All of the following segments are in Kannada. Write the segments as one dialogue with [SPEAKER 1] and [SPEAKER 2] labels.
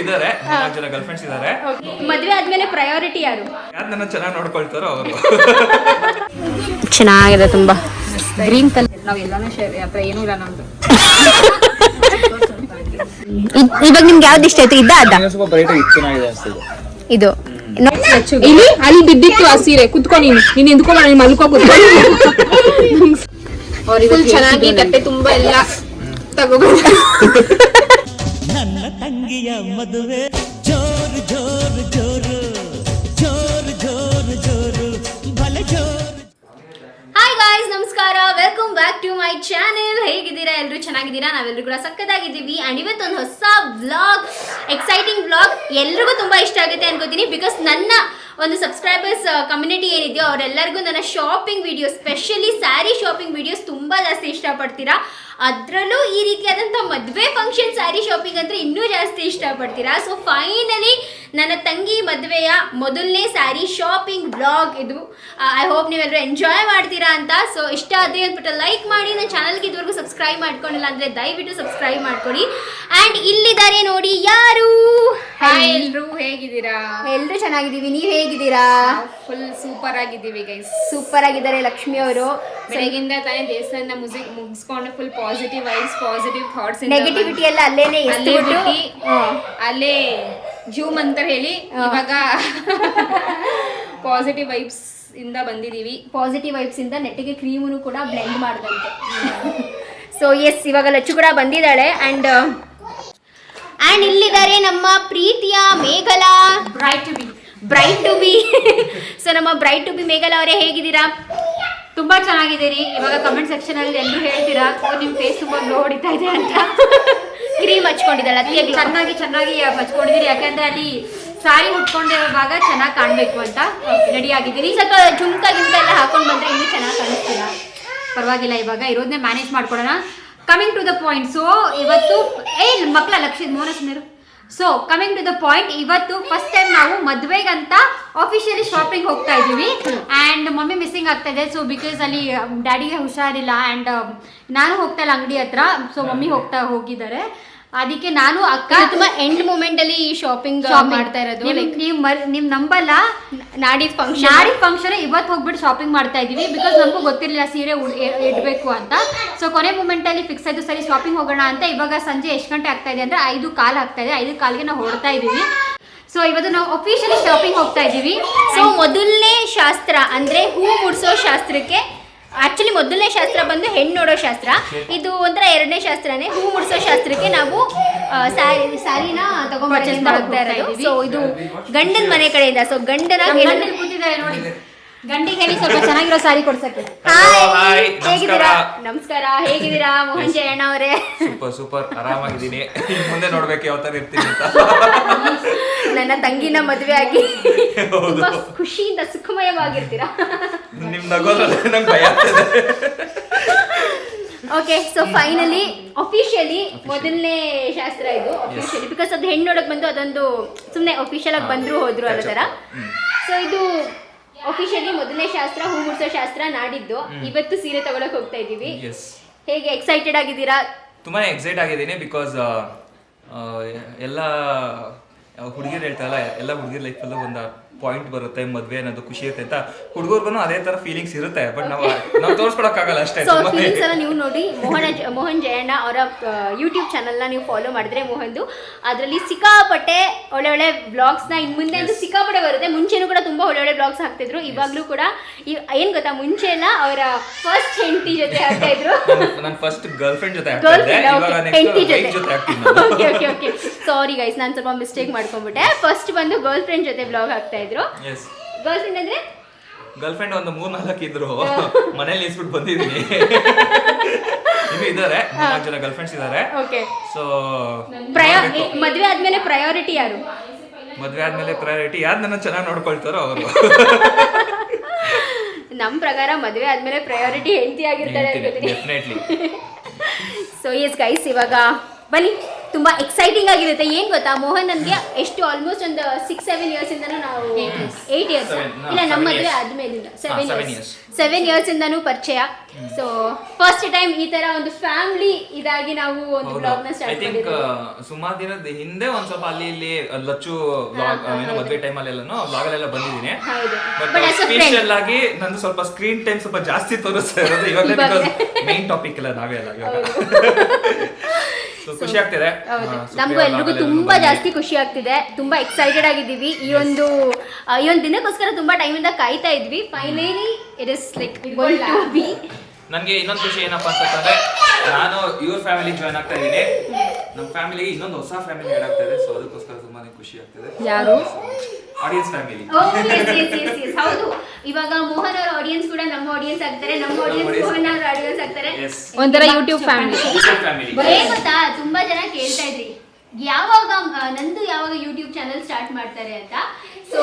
[SPEAKER 1] ಇದಾರೆ, 4 ಜನ ಗರ್ಲ್ ಫ್ರೆಂಡ್ಸ್ ಇದಾರೆ.
[SPEAKER 2] ಮದುವೆ ಆದ್ಮೇಲೆ ಪ್ರಯಾರಿಟಿ ಯಾರು?
[SPEAKER 1] ಯಾರು ನನ್ನ ಚೆನ್ನಾಗಿ ನೋಡ್ಕೊಳ್ತಾರೋ ಅವರು.
[SPEAKER 2] ಚೆನ್ನಾಗಿದೆ ತುಂಬಾ ಗ್ರೀನ್ ಕಲರ್.
[SPEAKER 3] ನಾವ್ ಎಲ್ಲಾನು ಶೇರ್ ಹತ್ರ ಏನೂ ಇಲ್ಲ ನಮ್ದು.
[SPEAKER 2] ಇವಾಗ ನಿಮ್ಗೆ ಯಾವ್ದು ಇಷ್ಟ ಆಯ್ತು?
[SPEAKER 1] ಸ್ವಲ್ಪ ಬ್ರೈಟ್ ಆಗಿ ಚೆನ್ನಾಗಿದೆ ಅನ್ಸುತ್ತೆ
[SPEAKER 2] ಇದು.
[SPEAKER 3] ಇಲ್ಲಿ ಅಲ್ಲಿ ಬಿದ್ದಿತ್ತು ಆ ಸೀರೆ. ಕುತ್ಕೊಂಡು ನೀನ್ ಎಂದ್ಕೊಂಡ್ ನೀನ್ ಮಲ್ಕೋ ಫುಲ್ ಚೆನ್ನಾಗಿ ಕಟ್ಟೆ ತುಂಬಾ ಎಲ್ಲ ತಗೋಬಹುದು.
[SPEAKER 4] ನನ್ನ ತಂಗಿಯ ಮದುವೆ ಜೋರು ಜೋರು ಜೋರು ಜೋರು ಜೋರು ಜೋರು ಭಲೆ ಜೋರು.
[SPEAKER 2] ಹಾಯ್ ಗಾಯ್ಸ್, ನಮಸ್ಕಾರ, welcome back to my channel. ಹೇಗಿದ್ದೀರಾ? ಎಲ್ಲರೂ ಚೆನ್ನಾಗಿದ್ದೀರಾ? ನಾವೆಲ್ಲರೂ ಕೂಡ ಸಕ್ಕತ್ತಾಗಿದ್ದೀವಿ. ಆ್ಯಂಡ್ ಇವತ್ತೊಂದು ಹೊಸ ವ್ಲಾಗ್, ಎಕ್ಸೈಟಿಂಗ್ ವ್ಲಾಗ್ ಎಲ್ರಿಗೂ ತುಂಬ ಇಷ್ಟ ಆಗುತ್ತೆ ಅನ್ಕೋತೀನಿ. ಬಿಕಾಸ್ ನನ್ನ ಒಂದು ಸಬ್ಸ್ಕ್ರೈಬರ್ಸ್ ಕಮ್ಯುನಿಟಿ ಏನಿದೆಯೋ ಅವರೆಲ್ಲರಿಗೂ ನನ್ನ shopping videos, specially sari shopping videos ತುಂಬ ಜಾಸ್ತಿ ಇಷ್ಟಪಡ್ತೀರಾ. ಅದರಲ್ಲೂ ಈ ರೀತಿಯಾದಂಥ ಮದುವೆ ಫಂಕ್ಷನ್ ಸ್ಯಾರಿ ಶಾಪಿಂಗ್ ಅಂದರೆ ಇನ್ನೂ ಜಾಸ್ತಿ ಇಷ್ಟಪಡ್ತೀರಾ. ಸೊ ಫೈನಲಿ ನನ್ನ ತಂಗಿ ಮದುವೆಯ ಮೊದಲನೇ ಸ್ಯಾರಿ ಶಾಪಿಂಗ್ ವ್ಲಾಗ್ ಇದು. ಐ ಹೋಪ್ ನೀವೆಲ್ಲರೂ ಎಂಜಾಯ್ ಮಾಡ್ತೀರಾ ಅಂತ. ಸೊ ಇಷ್ಟ ಆದರೆ ಅಂದ್ಬಿಟ್ಟು ಲೈಕ್ ಮಾಡಿ, ನನ್ನ ಚಾನಲ್ಗೆ ಇದುವರೆಗೂ ಸಬ್ಸ್ಕ್ರೈಬ್ ಮಾಡ್ಕೊಂಡಿಲ್ಲ ಅಂದರೆ ದಯವಿಟ್ಟು ಸಬ್ಸ್ಕ್ರೈಬ್ ಮಾಡ್ಕೊಡಿ. ಆ್ಯಂಡ್ ಇಲ್ಲಿದ್ದಾರೆ ನೋಡಿ ಯಾರು.
[SPEAKER 3] ಹಾಯ್ ಎಲ್ರು, ಹೇಗಿದ್ದೀರಾ?
[SPEAKER 2] ಎಲ್ಲರೂ ಚೆನ್ನಾಗಿದ್ದೀವಿ, ನೀವು ಹೇಗಿದ್ದೀರಾ?
[SPEAKER 3] ಫುಲ್ ಸೂಪರ್ ಆಗಿದ್ದೀವಿ ಗೈಸ್.
[SPEAKER 2] ಸೂಪರ್ ಆಗಿದ್ದಾರೆ ಲಕ್ಷ್ಮಿ ಅವರು.
[SPEAKER 3] ಬೆಳಗಿಂದ ತಾನೇ ದೇವಸ್ಥಾನದ ಮುಗಿಸ್ಕೊಂಡು full positive vibes, positive thoughts,
[SPEAKER 2] negativity ಎಲ್ಲ ಅಲ್ಲೇನೆ
[SPEAKER 3] ಅಲ್ಲೇ ಜೂಮ್ ಅಂತ ಹೇಳಿ ಇವಾಗ ಪಾಸಿಟಿವ್ ವೈಬ್ಸ್ ಇಂದ ಬಂದಿದೀವಿ.
[SPEAKER 2] ಪಾಸಿಟಿವ್ ವೈಬ್ಸ್ ಇಂದ ನೆಟ್ಟಿಗೆ ಕ್ರೀಮನ್ನು ಕೂಡ ಬ್ಲೆಂಡ್ ಮಾಡಿದಂತೆ. ಸೊ ಎಸ್, ಇವಾಗ ಲಚ್ಚು ಕೂಡ ಬಂದಿದ್ದಾಳೆ. ಆ್ಯಂಡ್ ಇಲ್ಲಿದ್ದಾರೆ ನಮ್ಮ ಪ್ರೀತಿಯ ಮೇಘಲಾ. ಬ್ರೈಟ್ ಟು ಬಿ ಸೊ ನಮ್ಮ ಬ್ರೈಟ್ ಟು ಬಿ ಮೇಘಲಾ ಅವರೇ, ಹೇಗಿದ್ದೀರಾ?
[SPEAKER 3] ತುಂಬಾ ಚೆನ್ನಾಗಿದ್ದೀರಿ. ಇವಾಗ ಕಮೆಂಟ್ ಸೆಕ್ಷನ್ ಅಲ್ಲಿ ಎಲ್ಲರೂ ಹೇಳ್ತೀರಾ ನಿಮ್ ಫೇಸ್ ತುಂಬಾ ಗ್ಲೋ ಹೊಡಿತಾ ಇದೆ ಅಂತ.
[SPEAKER 2] ಕ್ರೀಮ್ ಹಚ್ಕೊಂಡಿದ್ದಾಳೆ,
[SPEAKER 3] ಚೆನ್ನಾಗಿ ಹಚ್ಕೊಂಡಿದ್ದೀರಿ. ಯಾಕಂದ್ರೆ ಅಲ್ಲಿ ಸಾರಿ ಉಟ್ಕೊಂಡಿರೋ ಭಾಗ ಚೆನ್ನಾಗಿ ಕಾಣ್ಬೇಕು ಅಂತ ರೆಡಿ ಆಗಿದ್ದೀರಿ.
[SPEAKER 2] ಸ್ವಲ್ಪ ಜುಮ್ಕ ಎಲ್ಲ ಹಾಕೊಂಡು ಬಂದ್ರೆ ಇನ್ನೂ ಚೆನ್ನಾಗಿ ಕಾಣಿಸ್ತೀರಾ.
[SPEAKER 3] ಪರವಾಗಿಲ್ಲ, ಇವಾಗ ಇರೋದನ್ನೇ ಮ್ಯಾನೇಜ್ ಮಾಡ್ಕೊಡೋಣ. Coming to the point. So ಇವತ್ತು ಮಕ್ಕಳ ಲಕ್ಷ್ಯ ಮೋನಸ್ನರು. So coming to the point, ಇವತ್ತು ಫಸ್ಟ್ ಟೈಮ್ ನಾವು ಮದುವೆಗಂತ ಆಫಿಷಿಯಲಿ ಶಾಪಿಂಗ್ ಹೋಗ್ತಾ ಇದ್ದೀವಿ. ಆ್ಯಂಡ್ ಮಮ್ಮಿ ಮಿಸ್ಸಿಂಗ್ ಆಗ್ತಾ ಇದೆ. ಸೊ ಬಿಕಾಸ್ ಅಲ್ಲಿ ಡ್ಯಾಡಿಗೆ ಹುಷಾರಿಲ್ಲ. ಆ್ಯಂಡ್ ನಾನು ಹೋಗ್ತಾ ಇಲ್ಲ ಅಂಗಡಿ ಹತ್ರ. ಸೊ ಮಮ್ಮಿ ಹೋಗಿದ್ದಾರೆ. ಅದಕ್ಕೆ ನಾನು ಅಕ್ಕ
[SPEAKER 2] ತುಂಬಾ ಎಂಡ್ ಮೂಮೆಂಟ್ ಅಲ್ಲಿ ಶಾಪಿಂಗ್ ಮಾಡ್ತಾ ಇರೋದು.
[SPEAKER 3] ನೀವು ನಂಬಲ್ಲ,
[SPEAKER 2] ನಾಡಿದ್
[SPEAKER 3] ಫಂಕ್ಷನ್ ಇವತ್ತು ಹೋಗ್ಬಿಟ್ಟು ಶಾಪಿಂಗ್ ಮಾಡ್ತಾ ಇದೀವಿ. ಬಿಕಾಸ್ ನಮಗೂ ಗೊತ್ತಿರಲಿಲ್ಲ ಸೀರೆ ಇಡಬೇಕು ಅಂತ. ಸೊ ಕೊನೆ ಮೂಮೆಂಟ್ ಅಲ್ಲಿ ಫಿಕ್ಸ್ ಆಯ್ತು, ಸರಿ ಶಾಪಿಂಗ್ ಹೋಗೋಣ ಅಂತ. ಇವಾಗ ಸಂಜೆ ಎಷ್ಟು ಗಂಟೆ ಆಗ್ತಾ ಇದೆ ಅಂದ್ರೆ 5:15 ಆಗ್ತಾ ಇದೆ. 5:15ಗೆ ನಾವು ಹೊರಡ್ತಾ ಇದೀವಿ. ಸೊ ಇವತ್ತು ನಾವು ಅಫಿಷಿಯಲಿ ಶಾಪಿಂಗ್ ಹೋಗ್ತಾ ಇದೀವಿ.
[SPEAKER 2] ಸೊ ಮೊದಲನೇ ಶಾಸ್ತ್ರ ಅಂದ್ರೆ ಹೂ ಮುಡ್ಸೋ ಶಾಸ್ತ್ರಕ್ಕೆ, ಆಕ್ಚುಲಿ ಮೊದಲನೇ ಶಾಸ್ತ್ರ ಬಂದು ಹೆಣ್ಣು ನೋಡೋ ಶಾಸ್ತ್ರ. ಇದು ಒಂಥರ ಎರಡನೇ ಶಾಸ್ತ್ರನೇ. ಹೂ ಮುಡ್ಸೋ ಶಾಸ್ತ್ರಕ್ಕೆ ನಾವು ಸ್ಯಾರಿನ ತಗೊಂಡ್ಬರ್ತಾ ಇರೋದು. ಸೊ ಇದು ಗಂಡನ ಮನೆ ಕಡೆಯಿಂದ. ಸೊ
[SPEAKER 3] ಕೂತಿದ್ದಾರೆ ನೋಡಿ, ಗಂಡಿಗೆ ಹೇಳಿ ಸ್ವಲ್ಪ ಚೆನ್ನಾಗಿರೋ ಸಾರಿ ಕೊಡ್ಸಕ್ಕೆ.
[SPEAKER 2] ಹೇಗಿದ್ದೀರಾ? ನಮಸ್ಕಾರ, ಹೇಗಿದ್ದೀರಾ ಮೋಹನ್ ಜಯಣ್ಣ ಅವರೇ?
[SPEAKER 1] ಸೂಪರ್ ಆರಾಮಾಗಿದ್ದೀನಿ. ಮುಂದೆ ನೋಡ್ಬೇಕು ಯಾವ ತರ ಇರ್ತೀನಿ ಅಂತ.
[SPEAKER 2] ನನ್ನ ತಂಗಿನ ಮದುವೆ ಆಗಿ ತುಂಬಾ ಖುಷಿಯಿಂದ ಸುಖಮಯವಾಗಿರ್ತೀರಾ.
[SPEAKER 1] ನಿಮ್ ನಗೋದ್ರಲ್ಲೇ ನಂಗೆ ಭಯ ಆಗ್ತದೆ.
[SPEAKER 2] ಓಕೆ, ಸೊ ಫೈನಲಿ ಅಫಿಷಿಯಲಿ ಮೊದಲನೇ ಶಾಸ್ತ್ರ ಇದು. ಅಫಿಷಿಯಲಿ ಬಿಕಾಸ್ ಅದು ಹೆಣ್ಣು ನೋಡಕ್ ಬಂದು ಅದೊಂದು ಸುಮ್ಮನೆ ಅಫಿಷಿಯಲ್ ಆಗಿ ಬಂದ್ರು ಹೋದ್ರು ಅನ್ನೋ ಥರ. ಸೊ ಇದು ಅಫಿಷಿಯಲಿ ಮೊದಲನೇ ಶಾಸ್ತ್ರ, ಹೂ ಮುಡ್ಸೋ ಶಾಸ್ತ್ರ ನಾಡಿದ್ದು. ಇವತ್ತು ಸೀರೆ ತಗೊಳಕ್ ಹೋಗ್ತಾ ಇದೀವಿ. ಹೇಗೆ ಎಕ್ಸೈಟೆಡ್ ಆಗಿದ್ದೀರಾ?
[SPEAKER 1] ತುಂಬಾ ಎಕ್ಸೈಟ್ ಆಗಿದ್ದೀನಿ. ಬಿಕಾಸ್ ಎಲ್ಲ ಹುಡುಗಿರು ಹೇಳ್ತಾರಲ್ಲ, ಎಲ್ಲ ಹುಡುಗಿರ್ ಲೈಫಲ್ಲೂ ಒಂದು ಪಾಯಿಂಟ್ ಬರುತ್ತೆ, ಮದ್ವೆ ಅನ್ನೋದು ಖುಷಿ ಇರುತ್ತೆ ಅಂತ. ಹುಡುಗರ್ಗು ಅದೇ ತರ ಫೀಲಿಂಗ್ಸ್ ಇರುತ್ತೆ. ಬಟ್ ನಾವು ತೋರಿಸ್ಕೊಡಕ್ಕಾಗಲ್ಲ ಅಷ್ಟೇ.
[SPEAKER 2] ಫೀಲಿಂಗ್ಸ್ ಎಲ್ಲ ನೀವು ನೋಡಿ, ಮೋಹನ್ ಜಯಣ್ಣ ಅವರ ಯೂಟ್ಯೂಬ್ ಚಾನಲ್ನ ನೀವು ಫಾಲೋ ಮಾಡಿದ್ರೆ ಮೋಹನ್ದು ಅದರಲ್ಲಿ ಸಿಕ್ಕಾಪಟ್ಟೆ ಒಳ್ಳೆ ಬ್ಲಾಗ್ಸ್ನ ಇನ್ನು ಮುಂದೆ ಅಂತೂ ಸಿಕ್ಕಾಪಟ್ಟೆ ಬರುತ್ತೆ. ಮುಂಚೆನೂ ಕೂಡ ತುಂಬ ಒಳ್ಳೆ ಬ್ಲಾಗ್ಸ್ ಹಾಕ್ತಿದ್ರು. ಇವಾಗಲೂ ಕೂಡ ಏನು ಗೊತ್ತಾ, ಮುಂಚೆ ಎಲ್ಲ ಅವರ ಫಸ್ಟ್ ಹೆಂಡತಿ ಜೊತೆ ಹಾಕ್ತಾ ಇದ್ರು.
[SPEAKER 1] ನನ್ನ ಫಸ್ಟ್ ಗರ್ಲ್ ಫ್ರೆಂಡ್ ಜೊತೆ
[SPEAKER 2] ಹೆಂಡತಿ ಜೊತೆ. ಓಕೆ ಸಾರಿ ಗೈಸ್, ನಾನು ಸ್ವಲ್ಪ ಮಿಸ್ಟೇಕ್ ಮಾಡ್ಕೊಂಡ್ಬಿಟ್ಟೆ. ಫಸ್ಟ್ ಬಂದು ಗರ್ಲ್ ಫ್ರೆಂಡ್ ಜೊತೆ ಬ್ಲಾಗ್ ಹಾಕ್ತಾ ಇದ್ರು. ಗರ್ಲ್ ಫ್ರೆಂಡ್ ಅಂದ್ರೆ
[SPEAKER 1] ಗರ್ಲ್ ಫ್ರೆಂಡ್ ಒಂದು 3-4 ಇದ್ರು. ಮನೇಲಿ ಇಸ್ಬಿಟ್ಟು ಬಂದಿದ್ದೀನಿ. ಇನ್ನು ಇದ್ದಾರೆ, 4 ಜನ ಗರ್ಲ್ ಫ್ರೆಂಡ್ಸ್ ಇದ್ದಾರೆ. ಸೊ
[SPEAKER 2] ಮದುವೆ ಆದ್ಮೇಲೆ ಪ್ರಯಾರಿಟಿ ಯಾರು?
[SPEAKER 1] ಮದುವೆ ಆದ್ಮೇಲೆ ಪ್ರಯಾರಿಟಿ ಯಾರು ನನ್ನ ಚೆನ್ನಾಗಿ ನೋಡ್ಕೊಳ್ತಾರೋ ಅವರು.
[SPEAKER 2] ನಮ್ಮ ಪ್ರಕಾರ ಮದುವೆ ಆದ್ಮೇಲೆ ಪ್ರಯಾರಿಟಿ ಹೆಂಡತಿ ಆಗಿರ್ತಾಳೆ ಅನ್ಕೋತೀನಿ.
[SPEAKER 1] ಡೆಫಿನೆಟ್ಲಿ.
[SPEAKER 2] ಸೊ ಎಸ್ ಗೈಸ್, ಇವಾಗ ಬನ್ನಿ ತುಂಬಾ ಎಕ್ಸೈಟಿಂಗ್ ಆಗಿರುತ್ತೆ. ಏನ್ ಗೊತ್ತಾ, ಮೋಹನ್ ನನ್ಗೆ ಎಷ್ಟು ಆಲ್ಮೋಸ್ಟ್ ಒಂದು 6-7 ಇಯರ್ಸ್ ಇಂದನೂ ನಾವು 8 ಇಯರ್ಸ್ ಇಲ್ಲ ನಮ್ಮ ಮದುವೆ ಆದ್ಮೇಲಿಂದ 7 ಇಯರ್ಸ್ ಇಂದನೂ ಪರಿಚಯ. ಸೊ ಫಸ್ಟ್ ಟೈಮ್ ಈ ತರ ಒಂದು ಫ್ಯಾಮಿಲಿ ಇದಾಗಿ ನಾವು ಒಂದು ಬ್ಲಾಗ್ ನ
[SPEAKER 1] ಐ
[SPEAKER 2] ಸ್ಟಾರ್ಟ್
[SPEAKER 1] ಥಿಂಕ್
[SPEAKER 2] ಮಾಡಿದ್ವಿ.
[SPEAKER 1] ಸುಮಾರು ದಿನದ ಹಿಂದೆ ಒಂದ್ ಸ್ವಲ್ಪ ಅಲ್ಲಿ ಇಲ್ಲಿ ಲಚ್ಚು ಬ್ಲಾಗ್ ಏನೋ ಮದುವೆ ಟೈಮ್ ಅಲ್ಲೆಲ್ಲ ಬ್ಲಾಗ್ ಅಲ್ಲೆಲ್ಲ ಬಂದಿದ್ದೀನಿ. ಬಟ್ ಸ್ಪೆಷಲ್ ಆಗಿ ನಂದು ಸ್ವಲ್ಪ ಸ್ಕ್ರೀನ್ ಟೈಮ್ ಸ್ವಲ್ಪ ಜಾಸ್ತಿ ತೋರಿಸ್ತಾ ಇರೋದು ಇವಾಗ, ಬಿಕಾಸ್ ಮೇನ್ ಟಾಪಿಕ್ ಎಲ್ಲ ನಾವೇ ಅಲ್ಲ ಇವಾಗ. ಖುಷಿ ಆಗ್ತಿದೆ.
[SPEAKER 2] ನಮಗೂ ಎಲ್ರಿಗೂ ತುಂಬಾ ಜಾಸ್ತಿ ಖುಷಿ ಆಗ್ತಿದೆ. ತುಂಬಾ ಎಕ್ಸೈಟೆಡ್ ಆಗಿದ್ದೀವಿ. ಈ ಒಂದು ದಿನಕ್ಕೋಸ್ಕರ ತುಂಬಾ ಟೈಮ್ ಇಂದ ಕಾಯ್ತಾ ಇದ್ವಿ. Finally it is like going to be.
[SPEAKER 1] ನನಗೆ ಇನ್ನೊಂದು ಖುಷಿ ಏನಪ್ಪಾ ಅಂತಂದ್ರೆ, ನಾನು ಇವ್ರ ಫ್ಯಾಮಿಲಿ ಜಾಯ್ನ್ ಆಗ್ತಾ ಇದ್ದೀನಿ. ನಮ್ಮ ಫ್ಯಾಮಿಲಿಗೆ ಇನ್ನೊಂದು ಹೊಸ ಫ್ಯಾಮಿಲಿ ಆಡ್ ಆಗ್ತಾ ಇದೆ. ಸೊ ಅದಕ್ಕೋಸ್ಕರ ತುಂಬಾನೇ ಖುಷಿ ಆಗ್ತಿದೆ.
[SPEAKER 3] ಯಾರು?
[SPEAKER 1] Audience family.
[SPEAKER 2] ಹೌದು, ಇವಾಗ ಮೋಹನ್ ಅವರ ಆಡಿಯನ್ಸ್ ಕೂಡ ನಮ್ಮ ಆಡಿಯನ್ಸ್ ಆಗ್ತಾರೆ, ನಮ್ಮ ಆಡಿಯನ್ಸ್ ಮೋಹನ್ ಅವರ ಆಡಿಯನ್ಸ್ ಆಗ್ತಾರೆ.
[SPEAKER 3] ಒಂಥರ ಯೂಟ್ಯೂಬ್ ಫ್ಯಾಮಿಲಿ.
[SPEAKER 2] ಏನ್ ಗೊತ್ತಾ, ತುಂಬಾ ಜನ ಕೇಳ್ತಾ ಇದ್ರಿ ಯಾವಾಗ ಯೂಟ್ಯೂಬ್ ಚಾನೆಲ್ ಸ್ಟಾರ್ಟ್ ಮಾಡ್ತಾರೆ ಅಂತ. ಸೊ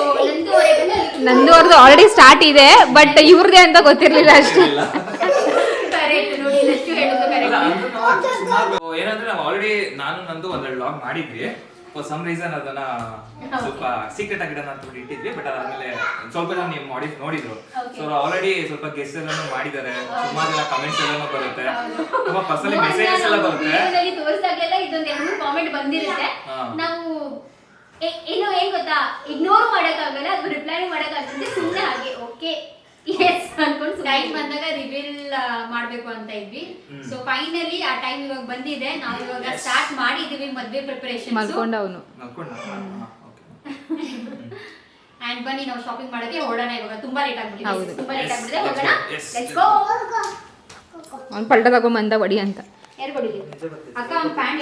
[SPEAKER 3] ನಂದು ಅವ್ರದ್ದು ಆಲ್ರೆಡಿ ಸ್ಟಾರ್ಟ್ ಇದೆ, ಬಟ್ ಇವ್ರದೇ ಅಂತ ಗೊತ್ತಿರ್ಲಿಲ್ಲ ಅಷ್ಟೇ.
[SPEAKER 2] ಕರೆಕ್ಟ್ ನೋಡಿ, ಲಚ್ಚು ಹೇಳೋದು ಕರೆಕ್ಟ್.
[SPEAKER 1] ಏನಂದ್ರೆ ನಾವು ಆಲ್ರೆಡಿ ನಾನು ನಂದು ಒಂದೆರಡು ವ್ಲಾಗ್ ಮಾಡಿದ್ವಿ. ಫಾರ್ ಸಮ್ ರೀಸನ್ ಅದನ್ನ ಸ್ವಲ್ಪ ಸೀಕ್ರೆಟ್ ಆಗಿ ಇಡೋಣ ಅಂತ ಇಟ್ಟಿದ್ವಿ. ಬಟ್ ಅದಾದ್ಮೇಲೆ ಸ್ವಲ್ಪ ಜನ ನೀವು ನೋಡಿದ್ರು. ಸೊ ಆಲ್ರೆಡಿ ಸ್ವಲ್ಪ ಗೆಸ್ಟ್ ಎಲ್ಲ ಮಾಡಿದ್ದಾರೆ. ಸುಮಾರು ಜನ ಕಮೆಂಟ್ಸ್ ಎಲ್ಲ ಬರುತ್ತೆ, ತುಂಬಾ ಪರ್ಸನಲಿ ಮೆಸೇಜಸ್ ಎಲ್ಲ ಬರುತ್ತೆ.
[SPEAKER 2] ತೋರಿಸಿದಾಗಲೆಲ್ಲ ಇದೊಂದು 2 ಕಾಮೆಂಟ್ ಬಂದಿರುತ್ತೆ. ನಾವು ಏನು ಏನ್ ಗೊತ್ತಾ, ಇಗ್ನೋರ್ ಮಾಡಕ್ಕಾಗಲ್ಲ, ಅದು ರಿಪ್ಲೈ ಮಾಡಕ್ಕಾಗುತ್ತೆ. ಸುಮ್ಮನೆ ಹಾಗೆ ಓಕೆ ಎಸ್ ಅನ್ಕೊಂಡು ಟೈಮ್ ಬಂದಾಗ ರಿವೀಲ್ ಮಾಡ್ಬೇಕು ಅಂತ ಇದ್ವಿ. ಸೊ ಫೈನಲಿ ಆ ಟೈಮ್ ಇವಾಗ ಬಂದಿದೆ. ನಾವು ಇವಾಗ ಸ್ಟಾರ್ಟ್ ಮಾಡಿದೀವಿ ಮದ್ವೆ ಪ್ರಿಪರೇಷನ್
[SPEAKER 3] ಮಲ್ಕೊಂಡ ಅವನು.
[SPEAKER 2] ಅಂಡ್ ಬನ್ನಿ ನಾವು ಶಾಪಿಂಗ್ ಮಾಡೋಕೆ ಹೊರಡೋಣ. ಇವಾಗ ತುಂಬಾ ಲೇಟ್ ಆಗ್ಬಿಟ್ಟಿದೆ, ಹೋಗೋಣ. Let's go.
[SPEAKER 3] ಅವ್ನು ಪಲ್ಟ ತಗೊಂಬಂದ ಒಡಿ ಅಂತ.
[SPEAKER 2] ಯಾರು ಕೊಡಿಲಿ ಅಕ್ಕ ಒಂದು ಪ್ಯಾಂಟ್.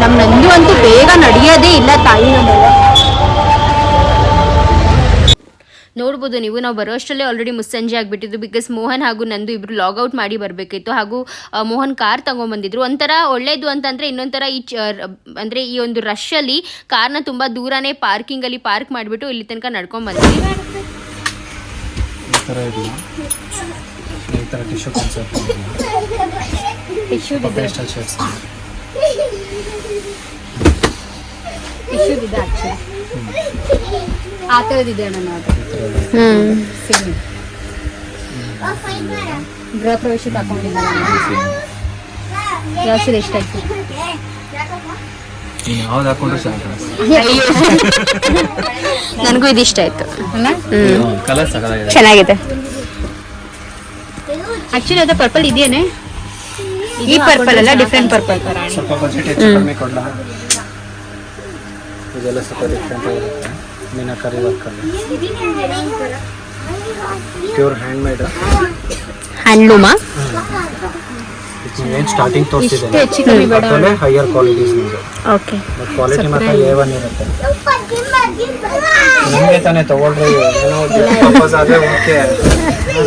[SPEAKER 3] ನಮ್ಮ ನಂದು ಅಂತೂ ಬೇಗ ನಡೆಯೋದೇ ಇಲ್ಲ ತಾಯಿ.
[SPEAKER 2] ನೋಡ್ಬೋದು ನೀವು, ನಾವು ಬರೋ ಅಷ್ಟರಲ್ಲೇ ಆಲ್ರೆಡಿ ಮುಸ್ಸಂಜೆ ಆಗಿಬಿಟ್ಟಿದ್ದು. ಬಿಕಾಸ್ ಮೋಹನ್ ಹಾಗೂ ನಂದು ಇಬ್ಬರು ಲಾಗೌಟ್ ಮಾಡಿ ಬರಬೇಕಿತ್ತು. ಹಾಗೂ ಮೋಹನ್ ಕಾರ್ ತಗೊಂಬಂದಿದ್ರು. ಒಂಥರ ಒಳ್ಳೇದು ಅಂತಂದರೆ, ಇನ್ನೊಂಥರ ಅಂದರೆ ಈ ಒಂದು ರಶಲ್ಲಿ ಕಾರ್ನ ತುಂಬ ದೂರನೇ ಪಾರ್ಕಿಂಗಲ್ಲಿ ಪಾರ್ಕ್ ಮಾಡಿಬಿಟ್ಟು ಇಲ್ಲಿ ತನಕ ನಡ್ಕೊಂಡು ಬಂದ್ವಿ.
[SPEAKER 3] ಆ ಥರದಿದೆ ಅಣ್ಣ. ಗೃಹ ಪ್ರವೇಶಕ್ಕೆ ಹಾಕೊಂಡಿದ್ದಾರೆ. ಯಾವ ಸೀರೆ ಎಷ್ಟಾಯ್ತು?
[SPEAKER 2] ನನಗೂ ಇದು ಇಷ್ಟ ಆಯ್ತು.
[SPEAKER 3] ಚೆನ್ನಾಗಿದೆ. ಆಕ್ಚುಲಿ ಅದು ಪರ್ಪಲ್ ಇದೆಯೇನೆ, ಈ ಪರ್ಪಲ್ ಅಲ್ಲ, ಡಿಫ್ರೆಂಟ್ ಪರ್ಪಲ್.
[SPEAKER 5] ಸ್ವಲ್ಪ ಬಜೆಟ್ ಹೆಚ್ಚು ಕಡಿಮೆ ಕೊಡಲ. ಇದೆಲ್ಲ ಸ್ವಲ್ಪ ಡಿಫ್ರೆಂಟ್ ಆಗಿರುತ್ತೆ. ಮೀನಾಕರಿ ವರ್ಕಲ್ಲಿ ಪ್ಯೂರ್ ಹ್ಯಾಂಡ್ ಮೇಡ್
[SPEAKER 3] ಹ್ಯಾಂಡ್ಲೂಮಾ.
[SPEAKER 5] ಏನು ಸ್ಟಾರ್ಟಿಂಗ್ ತೋರಿಸ್ತಿದೆ ಹೈಯರ್ ಕ್ವಾಲಿಟೀಸ್ ನಿಮಗೆ.
[SPEAKER 3] ಓಕೆ,
[SPEAKER 5] ಕ್ವಾಲಿಟಿ ಮಾತ್ರ A1 ಇರುತ್ತೆ. ನಿಮಗೆ ತಾನೇ ತಗೊಳ್ರಿ, ಏನೋ ಪರ್ಪಸ್ ಆದರೆ ಓಕೆ.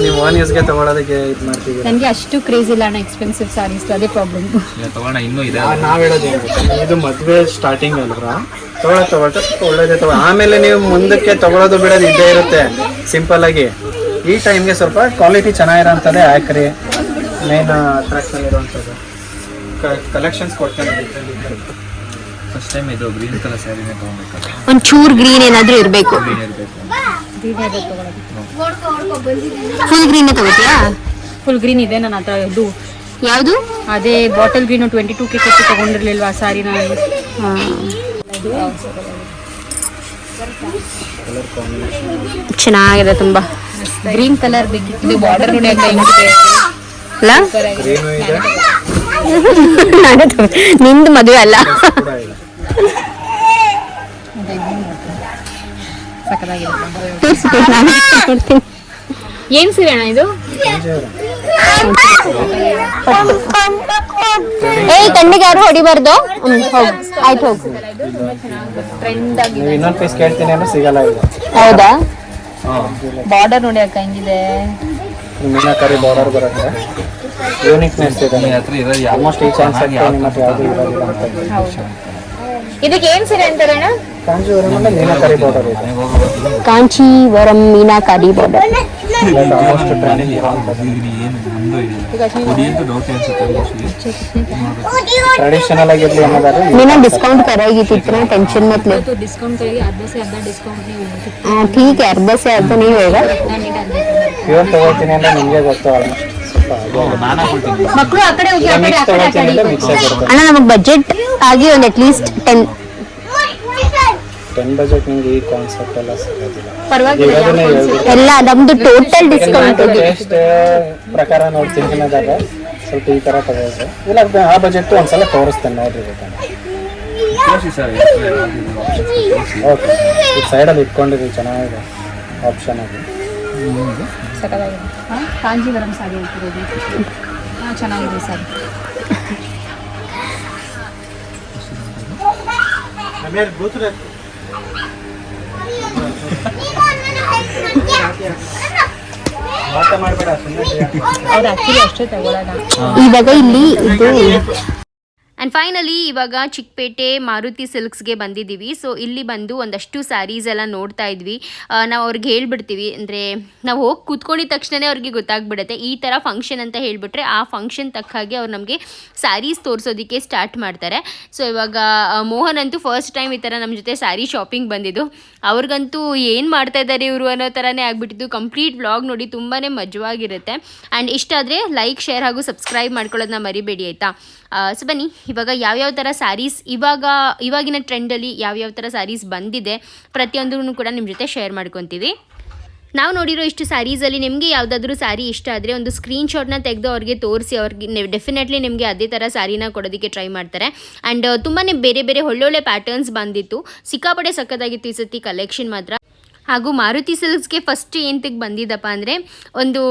[SPEAKER 5] ನೀವು 1 ಇಯರ್ಸ್ಗೆ ತಗೊಳ್ಳೋದಕ್ಕೆ ಇದು ಮಾಡ್ತೀವಿ.
[SPEAKER 3] ನನಗೆ ಅಷ್ಟು ಕ್ರೇಜ್ ಇಲ್ಲ ಅಣ್ಣ ಎಕ್ಸ್ಪೆನ್ಸಿವ್ ಸಾರೀಸ್, ಅದೇ ಪ್ರಾಬ್ಲಮ್.
[SPEAKER 5] ನಾವು ಹೇಳೋದು ಇದು ಮದುವೆ ಸ್ಟಾರ್ಟಿಂಗ್ ಅಲ್ವಾ, ತಗೊಳ್ತಾ ಒಳ್ಳೇದೇ ಆಮೇಲೆ ನೀವು ಮುಂದಕ್ಕೆ ತಗೊಳ್ಳೋದು ಬಿಡೋದು ಇದ್ದೇ ಇರುತ್ತೆ. ಸಿಂಪಲ್ ಆಗಿ ಈ ಟೈಮ್ಗೆ ಸ್ವಲ್ಪ ಕ್ವಾಲಿಟಿ ಚೆನ್ನಾಗಿರೋಂಥದ್ದೇ ಹಾಕ್ರಿ. ಮೇನ್ ಅಟ್ರಾಕ್ಷನ್ ಇರುವಂಥದ್ದು ಕಲೆಕ್ಷನ್ಸ್ ಕೊಡ್ತೇನೆ.
[SPEAKER 1] ಫಸ್ಟ್ ಟೈಮ್ ಇದು ಗ್ರೀನ್ ಕಲರ್ ಸ್ಯಾರಿನೇ ತಗೊಳ್ಬೇಕು.
[SPEAKER 2] ಒಂಚೂರು ಗ್ರೀನ್ ಏನಾದರೂ ಇರಬೇಕು. ಫುಲ್ ಗ್ರೀನ್ ತಗೋತೀಯಾ?
[SPEAKER 3] ಫುಲ್ ಗ್ರೀನ್ ಇದೆ ನನ್ನ ಹತ್ರ. ಇದು
[SPEAKER 2] ಯಾವುದು?
[SPEAKER 3] ಅದೇ ಬಾಟಲ್ ಗ್ರೀನು 22K ಕೊಟ್ಟು ತಗೊಂಡಿರ್ಲಿಲ್ವಾ ಆ ಸಾರಿ ನಾನು.
[SPEAKER 2] ಚೆನ್ನಾಗಿದೆ ತುಂಬಾ.
[SPEAKER 3] ಗ್ರೀನ್ ಕಲರ್ ಬೇಕಿತ್ತು. ಬಾರ್ಡರ್ ನೋಡಿ ಅಂತ
[SPEAKER 2] ಅಲ್ಲ, ನಿಂದು ಮದುವೆ ಅಲ್ಲ.
[SPEAKER 3] ಏನ್ ಸೀರೆ ಅಣ್ಣ ಇದು?
[SPEAKER 2] ಕಣ್ಣಿಗೆ ಯಾರು ಹೊಡಿಬಾರ್ದು. ಆಯ್ತು ಹೋಗು.
[SPEAKER 5] ಇನ್ನೊಂದು ಪೀಸ್ ಕೇಳ್ತೀನಿ ಅಂದ್ರೆ ಸಿಗಲ್ಲ ಇದು.
[SPEAKER 2] ಹೌದಾ?
[SPEAKER 3] ಬಾರ್ಡರ್ ನೋಡಿ ಅಕ್ಕ ಹೆಂಗಿದೆ.
[SPEAKER 5] ಮೀನಾಕರಿ ಬಾರ್ಡರ್ ಬರುತ್ತೆ, ಯೂನಿಕ್ನೆಸ್ ಇದೆ. ಆಲ್ಮೋಸ್ಟ್ ಈ ಕಾನ್ಸೆಪ್ಟ್ ನಿಮ್ಮ ಹತ್ರ ಯಾವುದು ಇರೋದಿಲ್ಲ ಅಂತ
[SPEAKER 2] ಇದಕ್ಕೆ ಏನ್ ಸೀರೆ ಅಂತಾರಣ್ಣ?
[SPEAKER 5] ಕಾಂಜೀವರಂ ಅಂದ್ರೆ ಮೀನಾಕರಿ ಬಾರ್ಡರ್ ಇದೆ.
[SPEAKER 2] Kanjeevaram meenakari border.
[SPEAKER 5] Almost trending traditional ಆಗಿರಲಿ ಅನ್ನೋದಾದ್ರೆ
[SPEAKER 2] मीना डिस्काउंट कराएगी तो इतना टेंशन मत ले।
[SPEAKER 3] तो डिस्काउंट करेगी, आधा से आधा डिस्काउंट नहीं होगा।
[SPEAKER 2] हाँ ठीक है, आधा से आधा नहीं होगा।
[SPEAKER 5] ಪ್ಯೂರ್ ತಗೋತೀನಿ ಅಂದ್ರೆ ನಿಮಗೆ ಗೊತ್ತು ಆಲ್ಮೋಸ್ಟ್
[SPEAKER 3] ಮಕ್ಕಳು ಆ ಕಡೆ ಹೋಗಿ, ಆ ಕಡೆ
[SPEAKER 5] ಮಿಕ್ಸ್ ತಗೋತೀನಿ ಅಂದ್ರೆ ಮಿಕ್ಸ್ ಆಗಿರುತ್ತೆ.
[SPEAKER 2] ಅಣ್ಣ ನಮಗೆ ಬಜೆಟ್ ಆಗಿ ಒಂದು ಅಟ್ಲೀಸ್ಟ್ 10
[SPEAKER 5] ಬಜೆಟ್ ನಿಮ್ಗೆ ಈ ಕಾನ್ಸೆಪ್ಟ್ ಎಲ್ಲ ಸಿಗೋದಿಲ್ಲ.
[SPEAKER 3] ಪರವಾಗಿಲ್ಲ,
[SPEAKER 5] ಇರೋದನ್ನೇ ಹೇಳ್ಬಿಟ್ಟು
[SPEAKER 2] ಎಲ್ಲ ನಮ್ದು ಟೋಟಲ್ ಡಿಸ್ಕೌಂಟ್.
[SPEAKER 5] ಟೇಸ್ಟ್ ಪ್ರಕಾರ ನೋಡ್ತೀನಿ ಅನ್ನೋದಾಗ ಸ್ವಲ್ಪ ಈ ತರ ತಗೋಬೇಕು. ಇಲ್ಲ ಆ ಬಜೆಟ್ ಒಂದ್ಸಲ ತೋರಿಸ್ತೇನೆ ನೋಡ್ರಿ ಬೇಕಂದ್ರೆ. ಓಕೆ, ಈ ಸೈಡಲ್ಲಿ ಇಟ್ಕೊಂಡಿರಿ, ಚೆನ್ನಾಗಿದೆ ಆಪ್ಷನ್ ಆಗಿ.
[SPEAKER 3] ಸಕಲಾಗಿದೆ. ಕಾಂಜೀವರಂ ಸಾರಿ ಹೇಳ್ತಿರೋದು. ಹಾಂ ಚೆನ್ನಾಗಿದೆ ಸರ್.
[SPEAKER 5] ಮಾಡಬೇಡ ಸುಮ್ಮನೆ
[SPEAKER 3] ಅವ್ರು ಆ್ಯಕ್ಚುಲಿ ಅಷ್ಟೇ ತಗೊಳ್ಳೋಣ.
[SPEAKER 2] ಇವಾಗ ಇಲ್ಲಿ ಇದು ಆ್ಯಂಡ್ ಫೈನಲಿ ಇವಾಗ ಚಿಕ್ಕಪೇಟೆ ಮಾರುತಿ ಸಿಲ್ಕ್ಸ್ಗೆ ಬಂದಿದ್ದೀವಿ. ಸೊ ಇಲ್ಲಿ ಬಂದು ಒಂದಷ್ಟು ಸ್ಯಾರೀಸ್ ಎಲ್ಲ ನೋಡ್ತಾ ಇದ್ವಿ. ನಾವು ಅವ್ರಿಗೆ ಹೇಳ್ಬಿಡ್ತೀವಿ, ಅಂದರೆ ನಾವು ಹೋಗಿ ಕೂತ್ಕೊಂಡಿದ ತಕ್ಷಣವೇ ಅವ್ರಿಗೆ ಗೊತ್ತಾಗ್ಬಿಡುತ್ತೆ ಈ ಥರ ಫಂಕ್ಷನ್ ಅಂತ ಹೇಳಿಬಿಟ್ರೆ ಆ ಫಂಕ್ಷನ್ ತಕ್ಕ ಹಾಗೆ ಅವ್ರು ನಮಗೆ ಸ್ಯಾರೀಸ್ ತೋರಿಸೋದಕ್ಕೆ ಸ್ಟಾರ್ಟ್ ಮಾಡ್ತಾರೆ. ಸೊ ಇವಾಗ ಮೋಹನ್ ಅಂತೂ ಫಸ್ಟ್ ಟೈಮ್ ಈ ಥರ ನಮ್ಮ ಜೊತೆ ಸ್ಯಾರಿ ಶಾಪಿಂಗ್ ಬಂದಿದ್ದು. ಅವ್ರಿಗಂತೂ ಏನು ಮಾಡ್ತಾ ಇದ್ದಾರೆ ಇವರು ಅನ್ನೋ ಥರನೇ ಆಗಿಬಿಟ್ಟಿದ್ದು. ಕಂಪ್ಲೀಟ್ ವ್ಲಾಗ್ ನೋಡಿ ತುಂಬಾ ಮಜವಾಗಿರುತ್ತೆ. ಆ್ಯಂಡ್ ಇಷ್ಟ ಆದರೆ ಲೈಕ್, ಶೇರ್ ಹಾಗೂ ಸಬ್ಸ್ಕ್ರೈಬ್ ಮಾಡ್ಕೊಳ್ಳೋದನ್ನ ಮರಿಬೇಡಿ ಆಯಿತಾ. ಸೊ ಬನ್ನಿ ಇವಾಗ ಯಾವ್ಯಾವ ಥರ ಸ್ಯಾರೀಸ್ ಇವಾಗಿನ ಟ್ರೆಂಡಲ್ಲಿ ಯಾವ್ಯಾವ ಥರ ಸ್ಯಾರೀಸ್ ಬಂದಿದೆ ಪ್ರತಿಯೊಂದೂ ಕೂಡ ನಿಮ್ಮ ಜೊತೆ ಶೇರ್ ಮಾಡ್ಕೊತೀವಿ. ನಾವು ನೋಡಿರೋ ಇಷ್ಟು ಸ್ಯಾರೀಸಲ್ಲಿ ನಿಮಗೆ ಯಾವುದಾದ್ರೂ ಸ್ಯಾರಿ ಇಷ್ಟ ಆದರೆ ಒಂದು ಸ್ಕ್ರೀನ್ಶಾಟ್ನ ತೆಗೆದು ಅವ್ರಿಗೆ ತೋರಿಸಿ, ಅವ್ರಿಗೆ ಡೆಫಿನೆಟ್ಲಿ ನಿಮಗೆ ಅದೇ ಥರ ಸ್ಯಾರಿನ ಕೊಡೋದಕ್ಕೆ ಟ್ರೈ ಮಾಡ್ತಾರೆ. ಆ್ಯಂಡ್ ತುಂಬಾ ಬೇರೆ ಬೇರೆ ಒಳ್ಳೊಳ್ಳೆ ಪ್ಯಾಟರ್ನ್ಸ್ ಬಂದಿತ್ತು. ಸಿಕ್ಕಾಪಟ್ಟೆ ಸಕ್ಕತ್ತಾಗಿತ್ತು ಈ ಸತಿ ಕಲೆಕ್ಷನ್ ಮಾತ್ರ. ಹಾಗೂ ಮಾರುತಿ ಸಿಲ್ಕ್ಸ್ಗೆ ಫಸ್ಟ್ ಏನಕ್ಕೆ ಬಂದಿದ್ದಪ್ಪ ಅಂದರೆ ಒಂದು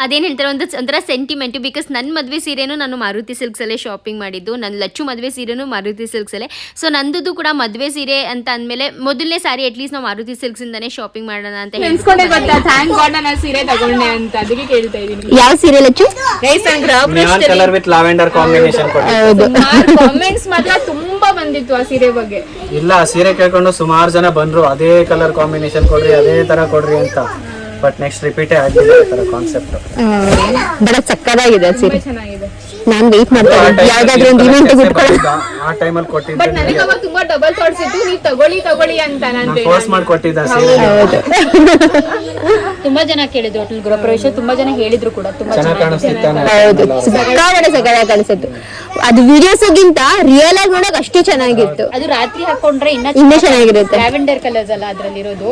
[SPEAKER 2] ಅದೇನು ಹೇಳ್ತಾರೆ, ಒಂಥರ ಸೆಂಟಿಮೆಂಟು. ಬಿಕಾಸ್ ನನ್ನ ಮದುವೆ ಸೀರೆನೂ ನಾನು ಮಾರುತಿ ಸಿಲ್ಕ್ಸಲ್ಲೇ ಶಾಪಿಂಗ್ ಮಾಡಿದ್ದು, ನನ್ನ ಲಚ್ಚು ಮದುವೆ ಸೀರೆನೂ ಮಾರುತಿ ಸಿಲ್ಕ್ಸಲ್ಲೇ. ಸೊ ನಂದು ಕೂಡ ಮದುವೆ ಸೀರೆ ಅಂತ ಅಂದಮೇಲೆ ಮೊದಲನೇ ಸಾರಿ ಅಟ್ಲೀಸ್ಟ್ ನಾವು ಮಾರುತಿ ಸಿಲ್ಕ್ಸಿಂದನೇ ಶಾಪಿಂಗ್ ಮಾಡೋಣ ಅಂತ
[SPEAKER 3] ನೆನ್ಸ್ಕೊಂಡೆ ಗೊತ್ತಾ, ಥ್ಯಾಂಕ್ ಗಾಡ್ ನಾನು ಸೀರೆ ತಗೊಂಡೆ ಅಂತ, ಅದಕ್ಕೆ ಕೇಳ್ತಾ ಇದ್ದೀನಿ.
[SPEAKER 2] ಯಾವ ಸೀರೆ Lachchu?
[SPEAKER 5] Neon colour with lavender combination
[SPEAKER 3] comments ಮಾತ್ರ ತುಂಬಾ ಬಂದಿತ್ತು ಆ ಸೀರೆ ಬಗ್ಗೆ.
[SPEAKER 5] ಇಲ್ಲ, ಆ ಸೀರೆ ಕೇಳ್ಕೊಂಡು ಸುಮಾರು ಜನ ಬಂದ್ರು, ಅದೇ ಕಲರ್ ಕಾಂಬಿನೇಷನ್ ಕೊಡ್ರಿ, ಅದೇ ತರ ಕೊಡ್ರಿ ಅಂತ. ಬಟ್ ನೆಕ್ಸ್ಟ್ ರಿಪೀಟೇ ಆಗಿಲ್ಲ ಆ ತರ ಕಾನ್ಸೆಪ್ಟ್.
[SPEAKER 2] ಬಡ ಸಕ್ಕದಾಗಿದೆ ಸೀರೆ,
[SPEAKER 3] ಚೆನ್ನಾಗಿದೆ.
[SPEAKER 2] ನಾನು ವೆಯ್ಟ್ ಮಾಡ್ತಾ ಇದ್ದೀನಿ ಯಾವ್ದಾದ್ರು ಒಂದು ಇವೆಂಟ್
[SPEAKER 5] ಆ ಟೈಮಲ್ಲಿ
[SPEAKER 3] ಬಟ್
[SPEAKER 5] ಕೊಟ್ಟಿದ್ದೆ,
[SPEAKER 3] ನನಗೆ ಅವಾಗ ತುಂಬಾ ಡಬಲ್ ಥಾಟ್ಸ್ ಇತ್ತು, ನೀವು ತಗೊಳ್ಳಿ ಅಂತ. ನಾನು
[SPEAKER 5] ಫೋರ್ಸ್ ಮಾಡಿ ಕೊಟ್ಟಿದ್ದ ಸೀರೆ.
[SPEAKER 3] ತುಂಬಾ ಜನ ಕೇಳಿದ್ರು, ಹೋಟೆಲ್ ಗೃಹ ಪ್ರವೇಶ ತುಂಬಾ ಜನ ಹೇಳಿದ್ರು ಕೂಡ ತುಂಬಾ
[SPEAKER 5] ಚೆನ್ನಾಗಿ ಕಾಣಿಸ್ತಿತ್ತಾನೆ.
[SPEAKER 2] ಹೌದು, ಸಿಕ್ಕಾಪಟ್ಟೆ ಸಕ್ಕದಾಗಿ ಕಾಣಿಸುತ್ತೆ. ಅದು ವಿಡಿಯೋಸ್ಗಿಂತ ರಿಯಲ್ ಆಗಿ ನೋಡಕ್ ಅಷ್ಟೇ ಚೆನ್ನಾಗಿತ್ತು.
[SPEAKER 3] ಅದು ರಾತ್ರಿ ಹಾಕೊಂಡ್ರೆ
[SPEAKER 2] ಇನ್ನೂ ಚೆನ್ನಾಗಿರುತ್ತೆ.
[SPEAKER 3] ಲ್ಯಾವೆಂಡರ್ ಕಲರ್ಸ್ ಅಲ್ಲ ಅದ್ರಲ್ಲಿರೋದು,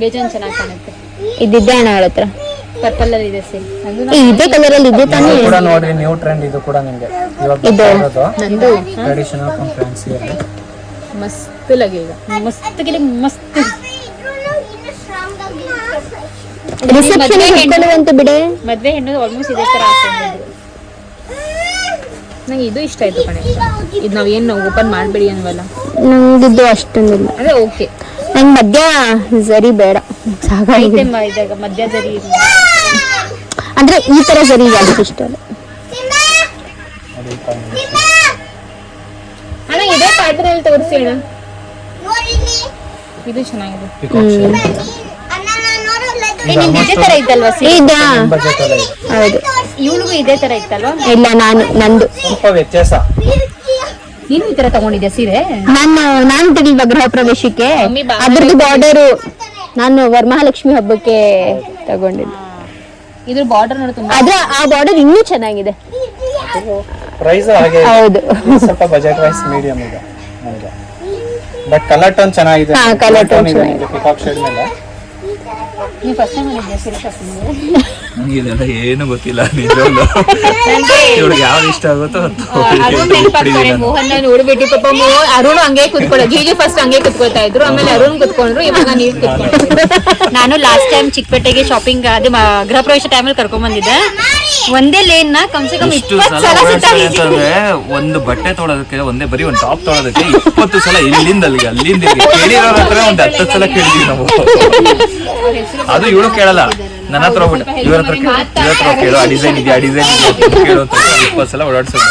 [SPEAKER 3] ಬೇಜಾನ್ ಚೆನ್ನಾಗಿ ಕಾಣುತ್ತೆ.
[SPEAKER 2] ಇದ್ದಿದ್ದೆ ಅಣ್ಣ ಅವಳ ಹತ್ರ
[SPEAKER 3] ಪರ್ಪಲ್ ಅಲ್ಲಿ ಇದೆ ಸೀರೆ.
[SPEAKER 2] ಇದೇ ಕಲರ್ ಅಲ್ಲಿ ಇದೆ ತಾನೇ.
[SPEAKER 5] ಕೂಡ ನೋಡ್ರಿ, ನ್ಯೂ ಟ್ರೆಂಡ್ ಇದು ಕೂಡ ನಿಮ್ಗೆ ಇವಾಗ
[SPEAKER 2] ಇದು
[SPEAKER 3] ನಂದು
[SPEAKER 5] ಟ್ರೆಡಿಷನಲ್ ಫ್ರಮ್ ಫ್ಯಾನ್ಸಿ ಅಲ್ಲಿ
[SPEAKER 3] ಮಸ್ತ್ ಲಗೇಗ, ಮಸ್ತ್
[SPEAKER 2] ರಿಸೆಪ್ಷನ್ ಅಂತ ಬಿಡೆ.
[SPEAKER 3] ಮದ್ವೆ ಹೆಣ್ಣು ಆಲ್ಮೋಸ್ಟ್ ಇದೇ ತರ ಹಾಕೊಂಡಿದ್ರು. ನಂಗೆ ಇದು ಇಷ್ಟ ಆಯ್ತು ಕಣೆ. ಇದು ನಾವೇನು ಓಪನ್ ಮಾಡಬೇಡಿ ಅನ್ವಲ್ಲ,
[SPEAKER 2] ನಂಗಿದ್ದು ಅಷ್ಟೊಂದಿಲ್ಲ.
[SPEAKER 3] ಅದೇ ಓಕೆ.
[SPEAKER 2] ನಂಗೆ ಮಧ್ಯ ಸರಿ ಬೇಡ, ಸಾಕಾಗಿದೆ.
[SPEAKER 3] ಇದಾಗ ಮಧ್ಯ ಜರಿ
[SPEAKER 2] ಅಂದ್ರೆ ಈ ತರ ಸರಿ ಜಾಸ್ತಿ ಇಷ್ಟ ಅಲ್ಲ.
[SPEAKER 3] ಅಣ್ಣ ಇದೇ ಪ್ಯಾಟರ್ನ್ ಅಲ್ಲಿ ತೋರಿಸಿ ಅಣ್ಣ, ಇದು ಚೆನ್ನಾಗಿದೆ. ನಿಮ್ಗೆ ಇದೇ ತರ ಇತ್ತಲ್ವಾ ಸೀರೆ?
[SPEAKER 2] ಇದಾ?
[SPEAKER 5] ಬಜೆಟ್ ಅಲ್ಲ ಇದು.
[SPEAKER 2] ಹೌದು.
[SPEAKER 3] ಇವಳಿಗೂ ಇದೇ ತರ ಇತ್ತಲ್ವಾ?
[SPEAKER 2] ಇಲ್ಲ, ನಂದು
[SPEAKER 5] ಸ್ವಲ್ಪ ವ್ಯತ್ಯಾಸ.
[SPEAKER 3] ನೀನು ಈ ತರ ತಗೊಂಡಿದ್ಯಾ ಸೀರೆ?
[SPEAKER 2] ನಾನು ತೆಗಿಲ್ವಾ ಗೃಹ ಪ್ರವೇಶಕ್ಕೆ, ಅದ್ರದ್ದು ಬಾರ್ಡರು ನಾನು ವರಮಹಾಲಕ್ಷ್ಮಿ ಹಬ್ಬಕ್ಕೆ ತಗೊಂಡಿದ್ದೆ.
[SPEAKER 3] ಇದ್ರ ಬಾರ್ಡರ್ ನೋಡಿ ತುಂಬಾ,
[SPEAKER 2] ಆದ್ರೆ ಆ ಬಾರ್ಡರ್ ಇನ್ನೂ ಚೆನ್ನಾಗಿದೆ.
[SPEAKER 5] ಪ್ರೈಸ್ ಹಾಗೆ ಇದೆ.
[SPEAKER 2] ಹೌದು,
[SPEAKER 5] ಸ್ವಲ್ಪ ಬಜೆಟ್ ವೈಸ್ ಮೀಡಿಯಂ ಇದೆ ನಮಗೆ. ಬಟ್ ಕಲರ್ ಟೋನ್ ಚೆನ್ನಾಗಿದೆ.
[SPEAKER 2] ಹಾ, colour tone ಚೆನ್ನಾಗಿದೆ.
[SPEAKER 5] ಪಿಕಾಕ್ ಶೇಡ್ ಮೇಲೆ.
[SPEAKER 3] ನೀವು ಫಸ್ಟ್ ಟೈಮ್ ಬಂದಿದ್ಯಾ ಸೀರೆ ಶಾಪಿಂಗ್?
[SPEAKER 1] ನನಗೆ ಇದೆಲ್ಲ ಏನು ಗೊತ್ತಿಲ್ಲ ನಿಜವಾಗ್ಲೂ. ಇವ್ರಿಗೆ ಯಾವ್ದು ಇಷ್ಟ ಆಗುತ್ತೋ
[SPEAKER 3] ಮೋಹನ್ ನೋಡ್ಬಿಟ್ಟು ಪಾಪ ಅರುಣ್ ಹಂಗೆ ಕುತ್ಕೊಳ್ಳೋ, ಗೀಜು ಫಸ್ಟ್ ಹಂಗೆ ಕುತ್ಕೊಳ್ತಾ ಇದ್ರು, ಆಮೇಲೆ ಅರುಣ್ ಕುತ್ಕೊಂಡ್ರು, ಇವಾಗ ನೀವು ಕುತ್ಕೊಂಡ್ರು. ನಾನು ಲಾಸ್ಟ್ ಟೈಮ್ ಚಿಕ್ಕಪೇಟೆಗೆ ಶಾಪಿಂಗ್ ಅದೇ ಗೃಹ ಪ್ರವೇಶ ಟೈಮಲ್ಲಿ ಕರ್ಕೊಂಡ್ ಬಂದಿದ್ದೆ. ಒಂದೇ ಲೇನ್ ನ ಕಮ್ಸೆ ಕಮ್
[SPEAKER 1] ಇಷ್ಟು ಸಲ ಓಡಿಸ್ತಾರೆ ಅಂತಂದ್ರೆ ಒಂದು ಬಟ್ಟೆ ತೊಳೋದಕ್ಕೆ ಬರೀ ಒಂದು ಟಾಪ್ ತೊಳೋದಕ್ಕೆ 20 ಸಲ ಇಲ್ಲಿಂದ ಅಲ್ಲಿಗೆ ಅಲ್ಲಿಂದ ಕೇಳಿರೋರ ಹತ್ರ ಒಂದು 10 ಸಲ ಕೇಳಿದೀವಿ ನಾವು. ಅದು ಇವಳು ಕೇಳಲ್ಲ, ನನ್ನ ಹತ್ರ ಹೋಗ್ಬಿಟ್ಟು ಇವ್ರ ಹತ್ರ ಕೇಳು, ಆ ಡಿಸೈನ್ ಇದೆಯಾ, ಆ ಡಿಸೈನ್ ಕೇಳು ಅಂತ 20 ಸಲ ಓಡಾಡ್ಸೋದು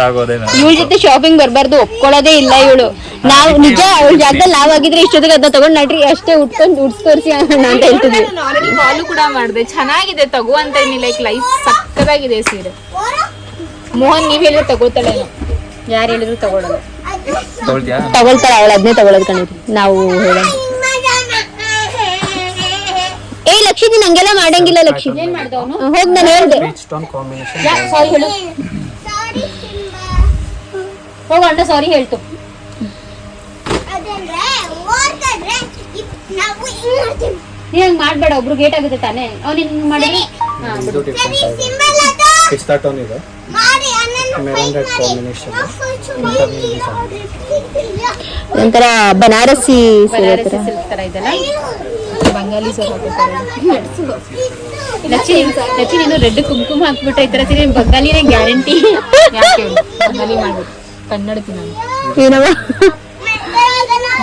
[SPEAKER 1] ಆಗೋದೇನ.
[SPEAKER 2] ಇವಳ ಜೊತೆ ಶಾಪಿಂಗ್ ಬರ್ಬಾರ್ದು, ಒಪ್ಕೊಳ್ಳೋದೇ ಇಲ್ಲ ಇವಳು. ನಾವು ನಿಜ ಅವಳ ಜಾಗದಲ್ಲಿ ನಾವಾಗಿದ್ರೆ ಇಷ್ಟೊತ್ತಿಗೆ ಅದನ್ನ ತಗೊಂಡ್ ನಡ್ರಿ ಅಷ್ಟೇ ಉಡ್ಸ್ಕೊರ್ಸಿ ಅಂತ ಹೇಳ್ತಿದ್ವಿ.
[SPEAKER 6] ಆಲ್ರೆಡಿ ಕಾಲು ಕೂಡ ಮಾಡಿದೆ, ಚೆನ್ನಾಗಿದೆ ತಗೋ ಅಂತ ಏನಿಲ್ಲ, ಲೈಫ್ ಸಕ್ಕದಾಗಿದೆ ಸೀರೆ. ಮೋಹನ್ ನೀವ್ ಹೇಳಿದ್ರೆ ತಗೋತಾಳೇನೋ, ಯಾರು ಹೇಳಿದ್ರು ತಗೊಳಲ್ಲ.
[SPEAKER 1] ತಗೊಳ್ತೀಯಾ?
[SPEAKER 2] ತಗೊಳ್ತಾಳ ಅವಳು, ಅದನ್ನೇ ತಗೊಳೋದ್ ಕಣಿರಿ ನಾವು ಹೇಳ. ಏ ಲಕ್ಷಿ ನೀನ್ ಹಂಗೆಲ್ಲ ಮಾಡಂಗಿಲ್ಲ ಲಕ್ಷಿ. ಹೋಗ್ ನಾನು ಹೇಳ್ದೆ.
[SPEAKER 5] ಸ್ಟೋನ್ ಕಾಂಬಿನೇಷನ್
[SPEAKER 3] ಸಾರಿ ಹೇಳು, ಹೋಗ ಅಣ್ಣ ಸಾರಿ ಹೇಳ್ತು. ನೀ ಹಂಗ್ ಮಾಡ್ಬೇಡ, ಒಬ್ರು ಗೇಟ್ ಆಗುತ್ತೆ ತಾನೇ. ಅವ್ನು ಹಿಂಗ್ ಮಾಡಿದ್ರೆ
[SPEAKER 5] ಪಿಸ್ತಾ ಟೋನ್ ಇದೆ, ಮೆರೂನ್ ರೆಡ್ ಕಾಂಬಿನೇಷನ್,
[SPEAKER 2] ಒಂಥರ ಬನಾರಸಿ
[SPEAKER 3] ಸಿಲ್ಕ್ ತರ ಇದೆಲ್ಲ,
[SPEAKER 6] ಬಂಗಾಲಿ ಸರ್
[SPEAKER 3] ಲಚ್ಚಿ ನೀನು ರೆಡ್ ಕುಂಕುಮ ಹಾಕ್ಬಿಟ್ಟ ಈ ತರ ಸೀರೆ ಬಂಗಾಲಿನೇ ಗ್ಯಾರಂಟಿ.
[SPEAKER 6] ಯಾಕೆ ಬಂಗಾಲಿ ಮಾಡ್ಬಿಟ್ಟು ಕನ್ನಡತಿ ನಾನು
[SPEAKER 2] ಏನವ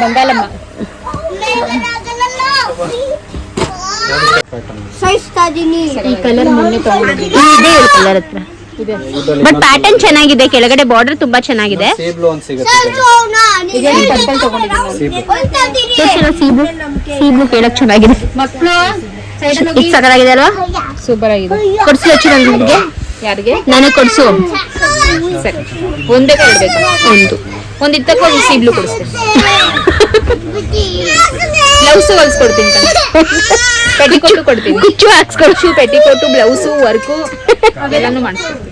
[SPEAKER 3] ಬಂಗಾಲಮ್ಮ. ಈ ಕಲರ್ ಮೊನ್ನೆ ತಗೊಂಡಿದ್ದೀನಿ.
[SPEAKER 2] ಇದೆ ಕಲರ್ ಹತ್ರ, ಬಟ್ ಪ್ಯಾಟರ್ನ್ ಚೆನ್ನಾಗಿದೆ, ಕೆಳಗಡೆ ಬಾರ್ಡರ್ ತುಂಬಾ ಚೆನ್ನಾಗಿದೆ.
[SPEAKER 5] ಸೇಬ್ಲು ಒಂದು ಸಿಗುತ್ತೆ,
[SPEAKER 3] ಪರ್ಪಲ್ ತಗೊಂಡಿದ್ದೀನಿ.
[SPEAKER 2] ಸೀಬ್ಲು ಕೇಳಕ್ ಚೆನ್ನಾಗಿದೆ.
[SPEAKER 3] ಮಕ್ಕಳು
[SPEAKER 2] ಈಗ ಸಕಲಾಗಿದೆ ಅಲ್ವಾ?
[SPEAKER 6] ಸೂಪರ್ ಆಗಿದೆ.
[SPEAKER 2] ಕೊಡ್ಸು ಲಚ್ಚಿ ನನಗೆ,
[SPEAKER 6] ಯಾರಿಗೆ?
[SPEAKER 2] ನನಗೆ ಕೊಡ್ಸು.
[SPEAKER 6] ಸರಿ, ಒಂದೇ ಕೊಡ್ಬೇಕು. ಒಂದು ಇತ್ತಕ್ಕೆ ಒಂದು ಸೀಬ್ಲು ಕೊಡಿಸ್ತೀನಿ, ಬ್ಲೌಸ್ ಹೊಲ್ಸ್ಕೊಡ್ತೀನಿ, ಪೆಟಿಕೋಟು ಕೊಡ್ತೀನಿ,
[SPEAKER 2] ಕುಚ್ಚು ಹಾಕ್ಸ್ಕೊಡು.
[SPEAKER 6] ಪೆಟಿಕೋಟು ಬ್ಲೌಸು ವರ್ಕು ಅವೆಲ್ಲಾನು ಮಾಡಿಸ್ಕೊಡ್ತೀನಿ.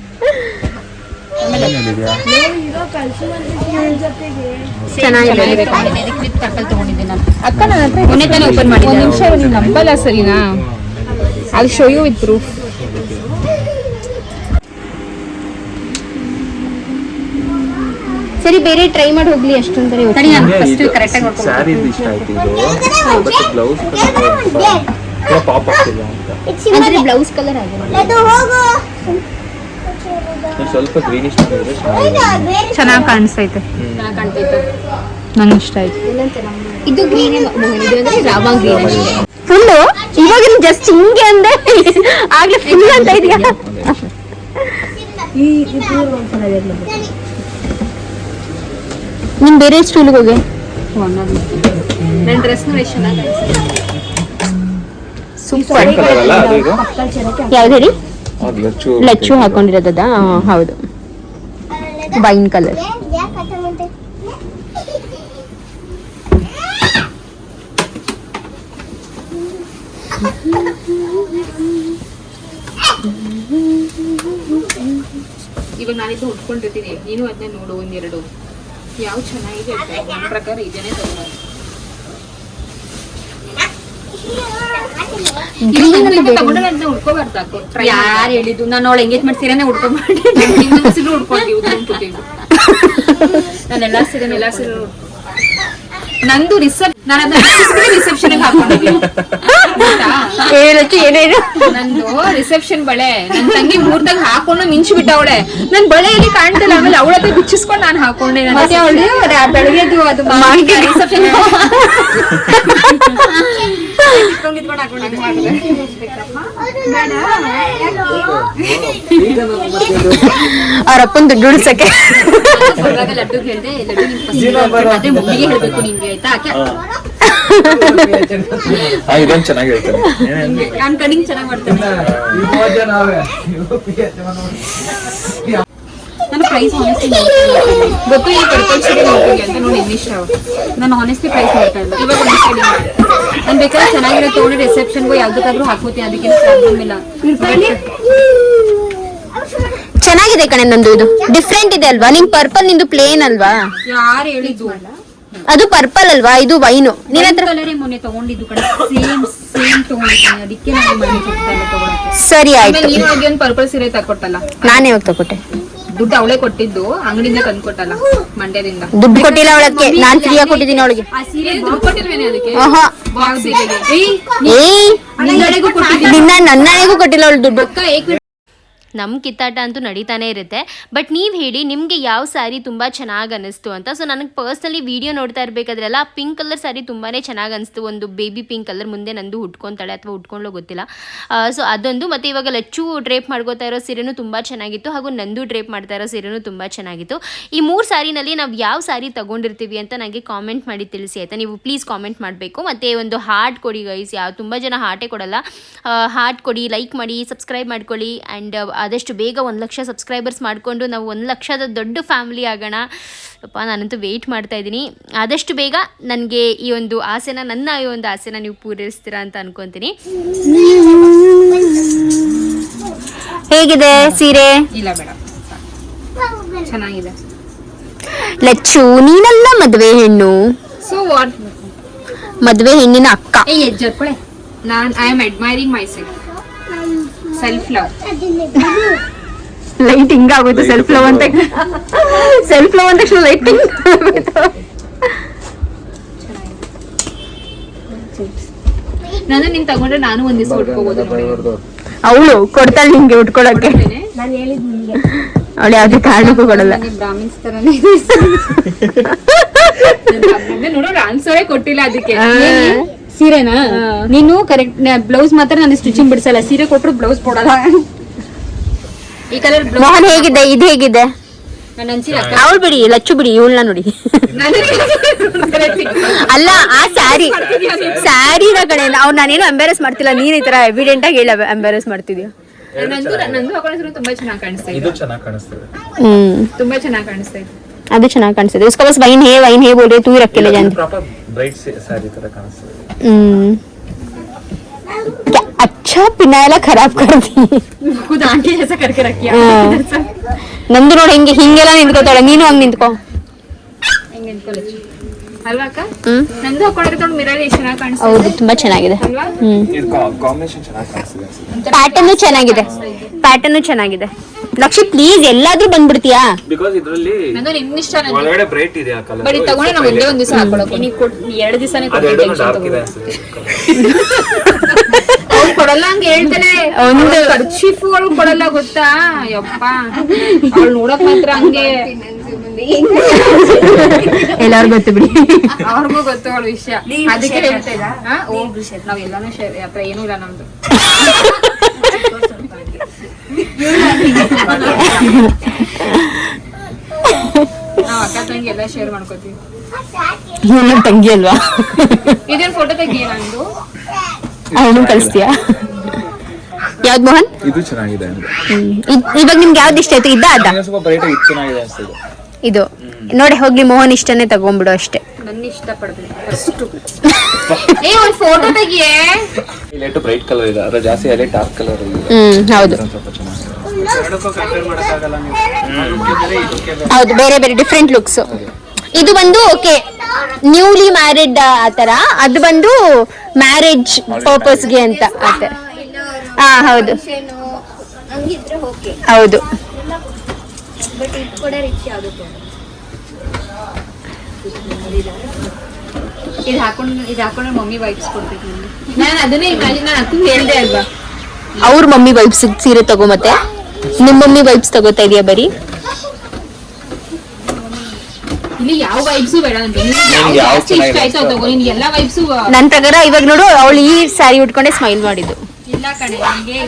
[SPEAKER 2] ಚೆನ್ನಾಗಿದೆ.
[SPEAKER 3] ಪರ್ಪಲ್ ತಗೊಂಡಿದ್ದೀನಿ ನಾನು.
[SPEAKER 6] ಅಕ್ಕ ನನ್ನ ಹತ್ರ ಮೊನ್ನೆ ತಾನೇ ಓಪನ್ ಮಾಡಿ. ಒಂದು ನಿಮಿಷ, ನೀವು ನಂಬಲ್ಲ ಸರಿನಾ? I'll show you with proof.
[SPEAKER 2] ಸರಿ ಬೇರೆ ಟ್ರೈ ಮಾಡಿ ಹೋಗ್ಲಿ ಅಷ್ಟೊಂದರೆ.
[SPEAKER 3] ಸರಿ ನಾನು ಫಸ್ಟ್ ಕರೆಕ್ಟ್ ಆಗಿ ನೋಡ್ಕೊಂಡು
[SPEAKER 5] ಸ್ಯಾರಿ ಇಷ್ಟ ಆಯ್ತು ಇದು, ಬಟ್ ಬ್ಲೌಸ್ ಪಾಪ್ ಆಗ್ತಿಲ್ಲ ಅಂತ.
[SPEAKER 2] ಅಂದ್ರೆ ಬ್ಲೌಸ್ ಕಲರ್ ಆಗಿದೆ.
[SPEAKER 5] ಒಂದ್ ಸ್ವಲ್ಪ ಗ್ರೀನಿಶ್ ಇದ್ರೆ
[SPEAKER 6] ಚೆನ್ನಾಗಿ ಕಾಣಿಸ್ತೈತೆ,
[SPEAKER 3] ಕಾಣ್ತೈತೆ.
[SPEAKER 6] ನಂಗೆ ಇಷ್ಟ ಆಯ್ತು.
[SPEAKER 2] ಇದು ಗ್ರೀನ್, ಇದು ಅಂದ್ರೆ ರಾವಾ ಗ್ರೀನ್ ಅಷ್ಟೇ. ಫುಲ್ಲು ಇವಾಗ ಜಸ್ಟ್ ಹಿಂಗೆ ಅಂದೆ, ಆಗ್ಲೇ ಫುಲ್ ಅಂತ ಇದೆಯಾ? ನಿಮ್ ಬೇರೆ ಸ್ಟೂಲ್ಗೆ ಹೋಗಿ.
[SPEAKER 6] ನನ್ನ ಡ್ರೆಸ್ನು ಎಷ್ಟು ಚೆನ್ನಾಗಿ
[SPEAKER 5] ಫೈನ್ ಕಲರ್ ಅಲ್ಲ ಅದು ಇದು?
[SPEAKER 2] ಯಾವ್ದು ಹೇಳಿ?
[SPEAKER 5] ಅದು
[SPEAKER 2] ಲಚ್ಚು ಹಾಕೊಂಡಿರೋದಾ? ಹೌದು, ವೈನ್ ಕಲರ್.
[SPEAKER 6] ಇವಾಗ ನಾನಿದ್ದು ಉಟ್ಕೊಂಡಿರ್ತೀನಿ, ನೀನು ಅದನ್ನ ನೋಡು ಒಂದೆರಡು ಯಾವ ಚೆನ್ನಾಗಿದೆ ಅಂತ. ನನ್ನ ಪ್ರಕಾರ ಇದೇನೆ ತಗೊಳ್ಳೋದು. ತಗೊಂಡಲ್ಲ ಅಂತ ಉಟ್ಕೋಬಾರ್ದು ಅಕ್ಕೋ.
[SPEAKER 3] ಯಾರು ಹೇಳಿದ್ದು? ನಾನು ಅವಳು ಎಂಗೇಜ್ಮೆಂಟ್ ಸೀರೆನೇ ಉಟ್ಕೊಂಡ್ಬಿಟ್ಟು
[SPEAKER 6] ಸೀರೆ ಉಟ್ಕೊಂತೀವಿ, ಉಟ್ಕೊಂತೀವಿ.
[SPEAKER 3] ನಾನು ಎಲ್ಲಾ ಸೀರೆ
[SPEAKER 6] ನಂದು ನಾನು ಅದನ್ನ ರಿಸೆಪ್ಷನ್ ಹಾಕೊಂಡಿದ್ದೀನಿ.
[SPEAKER 2] ಏನೇನು
[SPEAKER 6] ನಂದು ರಿಸೆಪ್ಷನ್ ಬಳೆ ನನ್ನ ತಂಗಿ ಮೂರ್ದಾಗ ಹಾಕೊಂಡು ಮಿಂಚು ಬಿಟ್ಟವಳೆ. ನನ್ ಬಳೆಯಲ್ಲಿ ಕಾಣ್ತಿಲ್ಲ, ಆಮೇಲೆ ಅವಳ ಹತ್ರ ಬಿಚ್ಚಿಸ್ಕೊಂಡು ನಾನು ಹಾಕೊಂಡೆ.
[SPEAKER 3] ಬೆಳಗ್ಗೆದು ಅದು ರಿಸೆಪ್ಷನ್
[SPEAKER 2] ಅವ್ರಪ್ಪನ ದುಡ್ಡು ಉಳಿಸಕ್ಕೆ.
[SPEAKER 3] ಲಡ್ಡು ಹೇಳಿದೆ, ಲಡ್ಡು ಮುಗಿಗೆ ಹೇಳ್ಬೇಕು ನಿಮ್ಗೆ, ಆಯ್ತಾ?
[SPEAKER 5] ಇದೊಂದು ಚೆನ್ನಾಗಿ ಹೇಳ್ತಾರೆ,
[SPEAKER 3] ನಾನು ಕಡಿಂಗ್ ಚೆನ್ನಾಗಿ ಮಾಡ್ತೇನೆ. ನಾನು ಪ್ರೈಸ್ ಆನೆಸ್ಟ್ಲಿ
[SPEAKER 6] ಗೊತ್ತು, ಈ ಪರ್ಪಲ್ ಸೀರೆ ನೋಡ್ತೀವಿ ಅಂತ ನೋಡಿ ಇಷ್ಟ.
[SPEAKER 3] ನಾನು ಆನೆಸ್ಟ್ಲಿ ಪ್ರೈಸ್ ನೋಡ್ತಾ ಇಲ್ಲ.
[SPEAKER 6] ಇವಾಗ ಒಂದು ಸೈಡ್
[SPEAKER 3] ನಾನು ಬೇಕಾದ್ರೆ ಚೆನ್ನಾಗಿರೋ ತಗೊಂಡು ರಿಸೆಪ್ಷನ್ಗೂ ಯಾವ್ದಕ್ಕಾದ್ರೂ ಹಾಕೋತೀನಿ, ಅದಕ್ಕೇನು ಪ್ರಾಬ್ಲಮ್ ಇಲ್ಲ.
[SPEAKER 2] ಚೆನ್ನಾಗಿದೆ ಕಣೆ ನಂದು. ಇದು ಡಿಫ್ರೆಂಟ್ ಇದೆ ಅಲ್ವಾ? ನಿಮ್ ಪರ್ಪಲ್ ನಿಂದು ಪ್ಲೇನ್ ಅಲ್ವಾ?
[SPEAKER 3] ಯಾರು ಹೇಳಿದ್ದು?
[SPEAKER 2] ಅದು ಪರ್ಪಲ್ ಅಲ್ವಾ? ಇದು ವೈನು. ನಿನ್ನ ಹತ್ರ
[SPEAKER 3] ಕಲರೇ ಮೊನ್ನೆ ತಗೊಂಡಿದ್ದು ಕಡೆ, ಸೇಮ್ ತಗೊಂಡಿದ್ದೀನಿ, ಅದಕ್ಕೆ ನಾನು ಮನೆ ತಗೊಳಕ್ಕೆ.
[SPEAKER 2] ಸರಿ ಆಯ್ತು.
[SPEAKER 6] ಆಮೇಲೆ ನೀನು ಹೋಗಿ ಒಂದು ಪರ್ಪಲ್ ಸೀರೆ ತಕೊಟ್ಟಲ್ಲ,
[SPEAKER 2] ನಾನೇ ಹೋಗಿ ತಗೊಟ್ಟೆ.
[SPEAKER 6] ದುಡ್ಡು ಅವಳೇ ಕೊಟ್ಟಿದ್ದು, ಅಂಗಡಿಯಿಂದ ತಂದು ಕೊಟ್ಟಲ್ಲ, ಮಂಡ್ಯದಿಂದ.
[SPEAKER 2] ದುಡ್ಡು ಕೊಟ್ಟಿಲ್ಲ ಅವಳಕ್ಕೆ, ನಾನ್ ಫ್ರೀಯಾಗಿ ಕೊಟ್ಟಿದ್ದೀನಿ ಅವಳಿಗೆ.
[SPEAKER 3] ಆ ಸೀರೆ
[SPEAKER 6] ದುಡ್ಡು ಕೊಟ್ಟಿಲ್ವೇನೆ ಅದಕ್ಕೆ?
[SPEAKER 2] ಆಹಾ.
[SPEAKER 6] ಬಾಕ್ಸ್ ಸೀರೆಗೆ.
[SPEAKER 2] ಏಯ್,
[SPEAKER 3] ನಿನ್ನಡೆಗೂ ಕೊಟ್ಟಿದ್ದೀನಿ.
[SPEAKER 2] ನನ್ನನೆಗೂ ಕೊಟ್ಟಿಲ್ಲ ಅವಳು ದುಡ್ಡು.
[SPEAKER 3] ಅಕ್ಕ ಏಕ್
[SPEAKER 2] ನಮ್ಮ ಕಿತ್ತಾಟ ಅಂತೂ ನಡೀತಾನೆ ಇರುತ್ತೆ. ಬಟ್ ನೀವು ಹೇಳಿ ನಿಮಗೆ ಯಾವ ಸ್ಯಾರಿ ತುಂಬ ಚೆನ್ನಾಗಿ ಅನ್ನಿಸ್ತು ಅಂತ. ಸೊ ನನಗೆ ಪರ್ಸ್ನಲಿ ವೀಡಿಯೋ ನೋಡ್ತಾ ಇರಬೇಕಾದ್ರೆಲ್ಲ ಪಿಂಕ್ ಕಲರ್ ಸ್ಯಾರಿ ತುಂಬಾ ಚೆನ್ನಾಗಿ ಅನಿಸ್ತು. ಒಂದು ಬೇಬಿ ಪಿಂಕ್ ಕಲರ್, ಮುಂದೆ ನಂದು ಉಟ್ಕೊತಾಳೆ ಅಥವಾ ಉಟ್ಕೊಳ್ಳೋ ಗೊತ್ತಿಲ್ಲ. ಸೊ ಅದೊಂದು. ಮತ್ತು ಇವಾಗ ಲಚ್ಚು ಡ್ರೇಪ್ ಮಾಡ್ಕೋತಾ ಇರೋ ಸೀರೆನೂ ತುಂಬ ಚೆನ್ನಾಗಿತ್ತು, ಹಾಗೂ ನಂದು ಡ್ರೇಪ್ ಮಾಡ್ತಾ ಇರೋ ಸೀರೆನೂ ತುಂಬ ಚೆನ್ನಾಗಿತ್ತು. ಈ 3 ಸ್ಯಾರಿನಲ್ಲಿ ನಾವು ಯಾವ ಸ್ಯಾರಿ ತೊಗೊಂಡಿರ್ತೀವಿ ಅಂತ ನನಗೆ ಕಾಮೆಂಟ್ ಮಾಡಿ ತಿಳಿಸಿ ಆಯಿತಾ. ನೀವು ಪ್ಲೀಸ್ ಕಾಮೆಂಟ್ ಮಾಡಬೇಕು. ಮತ್ತು ಒಂದು ಹಾರ್ಟ್ ಕೊಡಿ ಗೈಸ್, ತುಂಬ ಜನ ಹಾರ್ಟೇ ಕೊಡಲ್ಲ. ಹಾರ್ಟ್ ಕೊಡಿ, ಲೈಕ್ ಮಾಡಿ, ಸಬ್ಸ್ಕ್ರೈಬ್ ಮಾಡ್ಕೊಳ್ಳಿ. ಆ್ಯಂಡ್ ಆದಷ್ಟು ಬೇಗ 1 ಲಕ್ಷ ಸಬ್ಸ್ಕ್ರೈಬರ್ಸ್ ಮಾಡಿಕೊಂಡು ನಾವು 1 ಲಕ್ಷದ ದೊಡ್ಡ ಫ್ಯಾಮಿಲಿ ಆಗೋಣ. ನಾನಂತೂ ವೆಯ್ಟ್ ಮಾಡ್ತಾ ಇದ್ದೀನಿ. ಆದಷ್ಟು ಬೇಗ ನನಗೆ ಈ ಒಂದು ಆಸೆನ, ನನ್ನ ಈ ಒಂದು ಆಸೆನ ನೀವು ಪೂರೈಸ್ತೀರಾ ಅಂತ ಅನ್ಕೊತೀನಿ. ಹೇಗಿದೆ ಸೀರೆ?
[SPEAKER 6] ಇಲ್ಲ ಬೇಡ, ಚೆನ್ನಾಗಿದೆ.
[SPEAKER 2] ಲಚ್ಚು, ನೀನಲ್ಲ ಮದುವೆ ಹೆಣ್ಣು,
[SPEAKER 6] ಸೊ ವಾಟ್?
[SPEAKER 2] ಮದುವೆ ಹೆಣ್ಣಿನ ಅಕ್ಕ.
[SPEAKER 6] ಜರ್ಕೊಳೆ. I am admiring my self love.
[SPEAKER 2] Light ಹಿಂಗಾಗುತ್ತೆ ಸೆಲ್ಫ್ ಲವ್ ಅಂತ. ಸೆಲ್ಫ್ ಲವ್ ಅಂತ ತಕ್ಷಣ ಲೈಟಿಂಗ್.
[SPEAKER 6] ನಾನು ನೀನ್ ತಗೊಂಡ್ರೆ ನಾನು ಒಂದ್ ದಿವಸ ಉಟ್ಕೋಬಹುದು.
[SPEAKER 2] ಅವಳು ಕೊಡ್ತಾಳೆ ನಿಂಗೆ ಉಟ್ಕೊಳಕ್ಕೆ. ಅವಳು ಯಾವ್ದೇ ಕಾರಣಕ್ಕೂ ಕೊಡಲ್ಲ.
[SPEAKER 6] ಬ್ರಾಹ್ಮಿನ್ಸ್ ತರನೇ ನೋಡೋಣ, ಆನ್ಸರೇ ಕೊಟ್ಟಿಲ್ಲ ಅದಕ್ಕೆ. ಸೀರೆನಾ? ನೀನು ಕರೆಕ್ಟ್ ಬ್ಲೌಸ್ ಮಾತ್ರ ನಾನು ಸ್ಟಿಚಿಂಗ್ ಬಿಡಿಸಲ್ಲ, ಸೀರೆ ಕೊಟ್ಟರು ಬ್ಲೌಸ್ ಕೊಡಲ್ಲ. ಈ ಕಲರ್
[SPEAKER 2] ಮೋಹನ್ ಹೇಗಿದೆ? ಇದು ಹೇಗಿದೆ? ಅವಳು ಬಿಡಿ, ಲಚ್ಚು ಬಿಡಿ, ಇವಳನ್ನ ನೋಡಿ. ಅಲ್ಲ, ಆ ಸ್ಯಾರಿನ ಕಡೆ ಅವ್ರು ನಾನೇನು ಎಂಬಾರಸ್ ಮಾಡ್ತಿಲ್ಲ. ನೀನ್ ಈ ತರ ಎವಿಡೆಂಟ್ ಆಗಿ ಹೇಳ ಎಂಬಾರಸ್ ಮಾಡ್ತಿದ್ಯಾ?
[SPEAKER 6] ನಂದು ಹಾಕೊಂಡಿದ್ರು ತುಂಬಾ ಚೆನ್ನಾಗಿ ಕಾಣಿಸ್ತಾ ಇದೆ.
[SPEAKER 5] ಇದು ಚೆನ್ನಾಗಿ ಕಾಣಿಸ್ತದೆ.
[SPEAKER 6] ತುಂಬಾ ಚೆನ್ನಾಗಿ ಕಾಣಿಸ್ತಾ ಇದೆ.
[SPEAKER 2] ಅದು ಚೆನ್ನಾಗಿ ಕಾಣಿಸ್ತದೆ. उसका बस वाइन है बोल रहे तू ही रख के ले जान.
[SPEAKER 5] ಪ್ರಾಪರ್ ಬ್ರೈಟ್ ಸ್ಯಾರಿ ತರ ಕಾಣಿಸ್ತದೆ.
[SPEAKER 2] क्या अच्छा पिनायला खराब कर दी.
[SPEAKER 6] खुद आंटी जैसा करके रखिया.
[SPEAKER 2] ನಂದು ನೋಡಿ ಹಿಂಗೆಲ್ಲ ನಿಂತ್ಕೋತಾಳೆ. ನೀನು ಹಂಗ್ ನಿಂತ್ಕೋ.
[SPEAKER 6] ಹಿಂಗೆ ನಿಂತ್ಕೊಳ್ಳಿ ಅಲ್ವಾ ಅಕ್ಕ? ನಂದು ಹಾಕೊಂಡಿರೋ ಮಿರರ್ ಎಷ್ಟು ಚೆನ್ನಾಗಿ ಕಾಣಿಸ್ತಾ
[SPEAKER 2] ಹೌದು,
[SPEAKER 6] ಇದೆ
[SPEAKER 2] ತುಂಬಾ ಚೆನ್ನಾಗಿದೆ.
[SPEAKER 6] ಅಲ್ವಾ?
[SPEAKER 5] ಇದು ಕಾಂಬಿನೇಷನ್ ಚೆನ್ನಾಗಿ ಕಾಣಿಸ್ತದೆ.
[SPEAKER 2] ಪ್ಯಾಟರ್ನ್ ಚೆನ್ನಾಗಿದೆ. ಲಕ್ಷಿ ಪ್ಲೀಸ್ ಎಲ್ಲಾದ್ರೂ ಬಂದ್ಬಿಡ್ತೀಯಾ?
[SPEAKER 5] ಬಿಕಾಸ್ ಇದರಲ್ಲಿ
[SPEAKER 6] ನಂದು ನಿನ್ನಿಷ್ಟ.
[SPEAKER 5] ಒಳಗಡೆ ಬ್ರೈಟ್ ಇದೆ ಆ ಕಲರ್.
[SPEAKER 6] ಬಟ್ ಇದು ತಗೊಂಡ್ರೆ ನಾವು ಒಂದೇ ಒಂದು ದಿವಸ ಹಾಕೊಳ್ಳೋಕೆ. ನೀನು 2 ದಿವಸನೇ
[SPEAKER 5] ಅದೆರಡು ಡಾರ್ಕ್ ಇದೆ ಅನ್ಸುತ್ತೆ.
[SPEAKER 6] ಅವ್ರು ಕೊಡಲ್ಲ ಹಂಗ ಹೇಳ್ತಾನೆ. ಒಂದು ಕರ್ಚೀಫ್ ಒಳಗೆ ಕೊಡಲ್ಲ ಗೊತ್ತಾ? ಯಪ್ಪ, ಅವ್ಳು ನೋಡಕ್ ಮಾತ್ರ ಹಂಗೆ.
[SPEAKER 2] ಎಲ್ಲಾರು ಗೊತ್ತು ಬಿಡಿ,
[SPEAKER 6] ಅವ್ರಿಗೂ ಗೊತ್ತು ಅವಳ ವಿಷಯ. ಅದಕ್ಕೆ ಹೇಳ್ತಾ ಇದ್ದ ನಾವ್ ಎಲ್ಲಾನು ಶೇರ್. ಹತ್ರ ಏನೂ ಇಲ್ಲ ನಮ್ದು. ನಾವ್ ಅಕ್ಕ ತಂಗಿ ಎಲ್ಲ ಶೇರ್ ಮಾಡ್ಕೋತೀವಿ.
[SPEAKER 2] ನನ್ನ ತಂಗಿ ಅಲ್ವಾ?
[SPEAKER 6] ಇದೇನ್ ಫೋಟೋ ತೆಗಿಯ ನಂದು?
[SPEAKER 2] ಅವನು ಕಳಿಸ್ತೀಯಾ? ಯಾವ್ದು ಮೋಹನ್?
[SPEAKER 5] ಇದು ಚೆನ್ನಾಗಿದೆ.
[SPEAKER 2] ಇವಾಗ ನಿಮ್ಗೆ ಯಾವ್ದು ಇಷ್ಟ ಆಯ್ತು? ಅದ
[SPEAKER 5] ಸ್ವಲ್ಪ ಬ್ರೈಟ್ ಇದು ಚೆನ್ನಾಗಿದೆ ಅನ್ಸುತ್ತೆ.
[SPEAKER 2] ಇದು ನೋಡಿ, ಹೋಗ್ಲಿ ಮೋಹನ್ ಇಷ್ಟನೇ ತಗೊಂಡ್ಬಿಡು ಅಷ್ಟೇ.
[SPEAKER 6] ನನ್ನ ಇಷ್ಟ ಪಡ್ತೀನಿ ಅಷ್ಟು. ಒಂದ್ ಫೋಟೋ ತೆಗಿಯೇ.
[SPEAKER 5] ಇಲ್ಲೇಟು ಬ್ರೈಟ್ ಕಲರ್ ಇದೆ, ಅದ್ರ ಜಾಸ್ತಿ ಅಲ್ಲೇ ಡಾರ್ಕ್ ಕಲರ್ ಇದೆ.
[SPEAKER 2] ಹೌದು
[SPEAKER 5] ಸ್ವಲ್ಪ ಚೆನ್ನಾಗಿದೆ. ಎರಡಕ್ಕೂ ಕಂಪೇರ್ ಮಾಡಕ್ಕಾಗಲ್ಲ ನೀವು.
[SPEAKER 2] ಹೌದು, ಬೇರೆ ಬೇರೆ ಡಿಫ್ರೆಂಟ್ ಲುಕ್ಸ್. ಇದು ಬಂದು ಓಕೆ ನ್ಯೂಲಿ ಮ್ಯಾರಿಡ್ ಆತರ, ಅದು ಬಂದು ಮ್ಯಾರೇಜ್ ಪರ್ಪಸ್ಗೆ ಅಂತ ಆತರ. ಹೌದು ಹೌದು.
[SPEAKER 6] ಇದು ಹಾಕೊಂಡ್ರೆ ಮಮ್ಮಿ ವೈಬ್ಸ್ ಕೊಡ್ಬೇಕು. ನಾನು ಅದನ್ನೇ ಇಮ್ಯಾಜಿನ್, ನಾನು ಅಕ್ಕೂ ಹೇಳ್ದೆ ಅಲ್ವಾ,
[SPEAKER 2] ಅವ್ರ ಮಮ್ಮಿ ವೈಬ್ಸ್ ಸೀರೆ ತಗೋ. ಮತ್ತೆ ನಿಮ್ಮ ಮಮ್ಮಿ ವೈಬ್ಸ್ ತಗೋತಾ ಇದೆಯಾ ಬರೀ?
[SPEAKER 6] ಇಲ್ಲಿ ಯಾವ ವೈಬ್ಸು ಬೇಡ ಅಂತ. ಜಾಸ್ತಿ ಇಷ್ಟ ಆಯ್ತು ತಗೋ. ನಿನ್ಗೆ ಎಲ್ಲ ವೈಬ್ಸು.
[SPEAKER 2] ನನ್ನ ಪ್ರಕಾರ ಇವಾಗ ನೋಡು, ಅವಳು ಈ ಸ್ಯಾರಿ ಉಟ್ಕೊಂಡೆ ಸ್ಮೈಲ್ ಮಾಡಿದ್ದು.
[SPEAKER 6] ಇಲ್ಲ ಕಣೆ, ನನಗೆ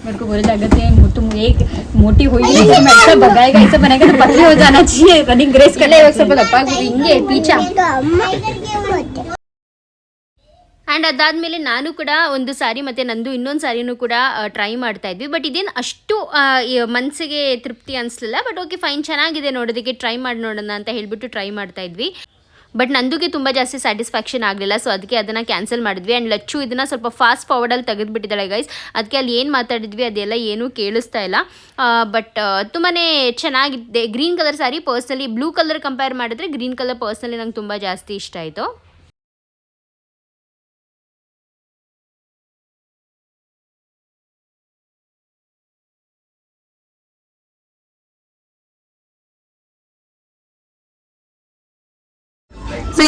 [SPEAKER 6] मेरे को बोले जाते हैं तुम एक मोटी हुई है, ऐसा भगाएगा, ऐसा बनाएगा तो पतली हो जाना चाहिए. रनिंग रेस कर ले. इವಾಗ ಸ್ವಲ್ಪ ದಪ್ಪ ಆಗಿದೆ ಹಿಂಗೆ ಪೀಚಾ.
[SPEAKER 2] ಆ್ಯಂಡ್ ಅದಾದಮೇಲೆ ನಾನು ಕೂಡ ಒಂದು ಸ್ಯಾರಿ ಮತ್ತು ನಂದು ಇನ್ನೊಂದು ಸ್ಯಾರಿನೂ ಕೂಡ ಟ್ರೈ ಮಾಡ್ತಾ ಇದ್ವಿ. ಬಟ್ ಇದೇನು ಅಷ್ಟು ಮನಸ್ಸಿಗೆ ತೃಪ್ತಿ ಅನಿಸ್ಲಿಲ್ಲ. ಬಟ್ ಓಕೆ ಫೈನ್, ಚೆನ್ನಾಗಿದೆ ನೋಡೋದಕ್ಕೆ, ಟ್ರೈ ಮಾಡಿ ನೋಡೋಣ ಅಂತ ಹೇಳಿಬಿಟ್ಟು ಟ್ರೈ ಮಾಡ್ತಾ ಇದ್ವಿ. ಬಟ್ ನಂದುಗೆ ತುಂಬ ಜಾಸ್ತಿ ಸ್ಯಾಟಿಸ್ಫ್ಯಾಕ್ಷನ್ ಆಗಲಿಲ್ಲ. ಸೊ ಅದಕ್ಕೆ ಅದನ್ನು ಕ್ಯಾನ್ಸಲ್ ಮಾಡಿದ್ವಿ. ಆ್ಯಂಡ್ ಲಚ್ಚು ಇದನ್ನು ಸ್ವಲ್ಪ ಫಾಸ್ಟ್ ಫಾರ್ವರ್ಡಲ್ಲಿ ತೆಗೆದುಬಿಟ್ಟಿದ್ದಾಳೆ ಗೈಸ್. ಅದಕ್ಕೆ ಅಲ್ಲಿ ಏನು ಮಾತಾಡಿದ್ವಿ ಅದೆಲ್ಲ ಏನೂ ಕೇಳಿಸ್ತಾ ಇಲ್ಲ. ಬಟ್ ತುಂಬಾ ಚೆನ್ನಾಗಿದೆ. Green colour sari personally blue colour compare ಮಾಡಿದ್ರೆ ಗ್ರೀನ್ ಕಲರ್ ಪರ್ಸ್ನಲಿ ನಂಗೆ ತುಂಬ ಜಾಸ್ತಿ ಇಷ್ಟ ಆಯಿತು.
[SPEAKER 6] ಸೊ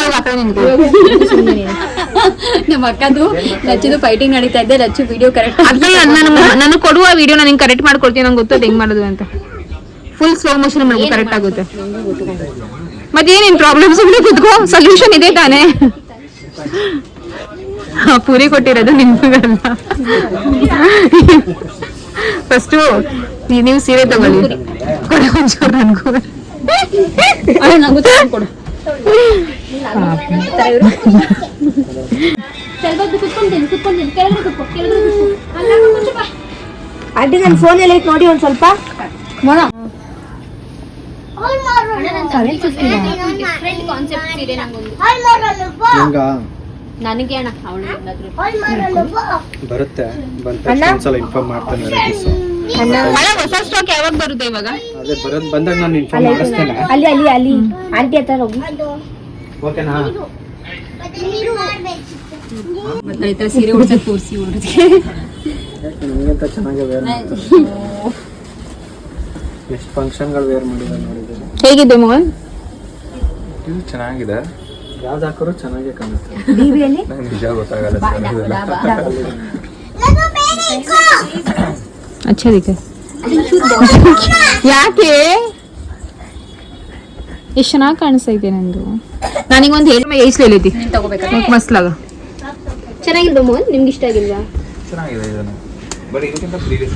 [SPEAKER 6] ನಮ್ಮ ಅಕ್ಕದು ಲಚ್ಚುದು ಫೈಟಿಂಗ್ ನಡೀತಾ ಇದೆ. ಲಚ್ಚು ವಿಡಿಯೋ ಕರೆಕ್ಟ್
[SPEAKER 7] ನಾನು ಕೊಡುವ ವಿಡಿಯೋ ನಾನು ಕರೆಕ್ಟ್ ಮಾಡ್ಕೊಡ್ತೀನಿ. ನಂಗೆ ಗೊತ್ತದ ಹೆಂಗ್ ಮಾಡೋದು ಅಂತ. ಫುಲ್ ಸ್ಲೋ ಮೋಷನ್ ಮಾಡಿ ಕರೆಕ್ಟ್ ಆಗುತ್ತೆ. ಮತ್ತೇನೇನ್ ಪ್ರಾಬ್ಲಮ್ ಸುಮ್ಮನೆ ಕುತ್ಕೋ, ಸೊಲ್ಯೂಷನ್ ಇದೆ ತಾನೇ. ಪೂರಿ ಕೊಟ್ಟಿರೋದು ನಿಮ್ಗಲ್ಲ. ಫಸ್ಟು ನೀವು ಸೀರೆ ತಗೊಳ್ಳಿ. ಒಂಚೂರು ನನ್ಗೂ
[SPEAKER 6] ನಂಗೂ ಕೊಡು.
[SPEAKER 3] ಆಂಟಿ ನನ್ನ ಫೋನಲ್ಲಿ ನೋಡಿ ಒಂದ್ ಸ್ವಲ್ಪ
[SPEAKER 2] ಡಿಫ್ರೆಂಟ್ ಕಾನ್ಸೆಪ್ಟ್ ಇದೆ ನಂಗೊಂದು.
[SPEAKER 5] ಹಿಂಗ
[SPEAKER 2] ನನಗೆ ಅಣ್ಣ
[SPEAKER 5] ಬರುತ್ತೆ ಒಂದ್ಸಲ ಇನ್ಫಾರ್ಮ್ ಮಾಡ್ತಾನೆ.
[SPEAKER 7] ಹೊಸ ಸ್ಟಾಕ್ ಯಾವಾಗ ಬರುತ್ತೆ ಇವಾಗ?
[SPEAKER 5] ಅದೇ ಬಂದಾಗ ನಾನು ಇನ್ಫಾರ್ಮ್ ಮಾಡಿಸ್ತೇನೆ.
[SPEAKER 3] ಅಲ್ಲಿ ಆಂಟಿ ಹತ್ರ ಹೋಗಿ.
[SPEAKER 5] ಓಕೆನಾ?
[SPEAKER 6] ಆಯ್ತಾ ಸೀರೆ ಉಡ್ಸಕ್ ತೋರಿಸಿ
[SPEAKER 5] ನಿಮ್ಗಿಂತ ಚೆನ್ನಾಗಿ ವೇರ್ ಎಷ್ಟು ಫಂಕ್ಷನ್ಗಳು ವೇರ್ ಮಾಡಿದ್ದಾರೆ ನೋಡಿದ್ದಾರೆ.
[SPEAKER 7] ಹೇಗಿದೆ ಮೋಹನ್?
[SPEAKER 1] ಇದು ಚೆನ್ನಾಗಿದೆ.
[SPEAKER 5] ಯಾವ್ದು ಹಾಕೋರು ಚೆನ್ನಾಗೇ ಕಾಣುತ್ತೆ.
[SPEAKER 1] ನಂಗೆ ನಿಜ ಗೊತ್ತಾಗಲ್ಲ.
[SPEAKER 7] ಅಚ್ಚಾ ದಿಕ್ಕೆ ಯಾಕೆ ಎಷ್ಟು ಚೆನ್ನಾಗಿ ಕಾಣಿಸ್ತೈತೆ ನಂದು. ನನಗೊಂದು ಹೇಳಿ ಏಸ್ಲೇತಿ ಮಸ್ತ್ಲಾಗ
[SPEAKER 2] ಚೆನ್ನಾಗಿಲ್ವಾ ಮೋಹನ್? ನಿಮ್ಗೆ ಇಷ್ಟ ಆಗಿಲ್ವಾ?
[SPEAKER 1] ಚೆನ್ನಾಗಿದೆ ಇದನ್ನು. ಬಟ್ ಇದಕ್ಕಿಂತ ಪ್ರೀವಿಯಸ್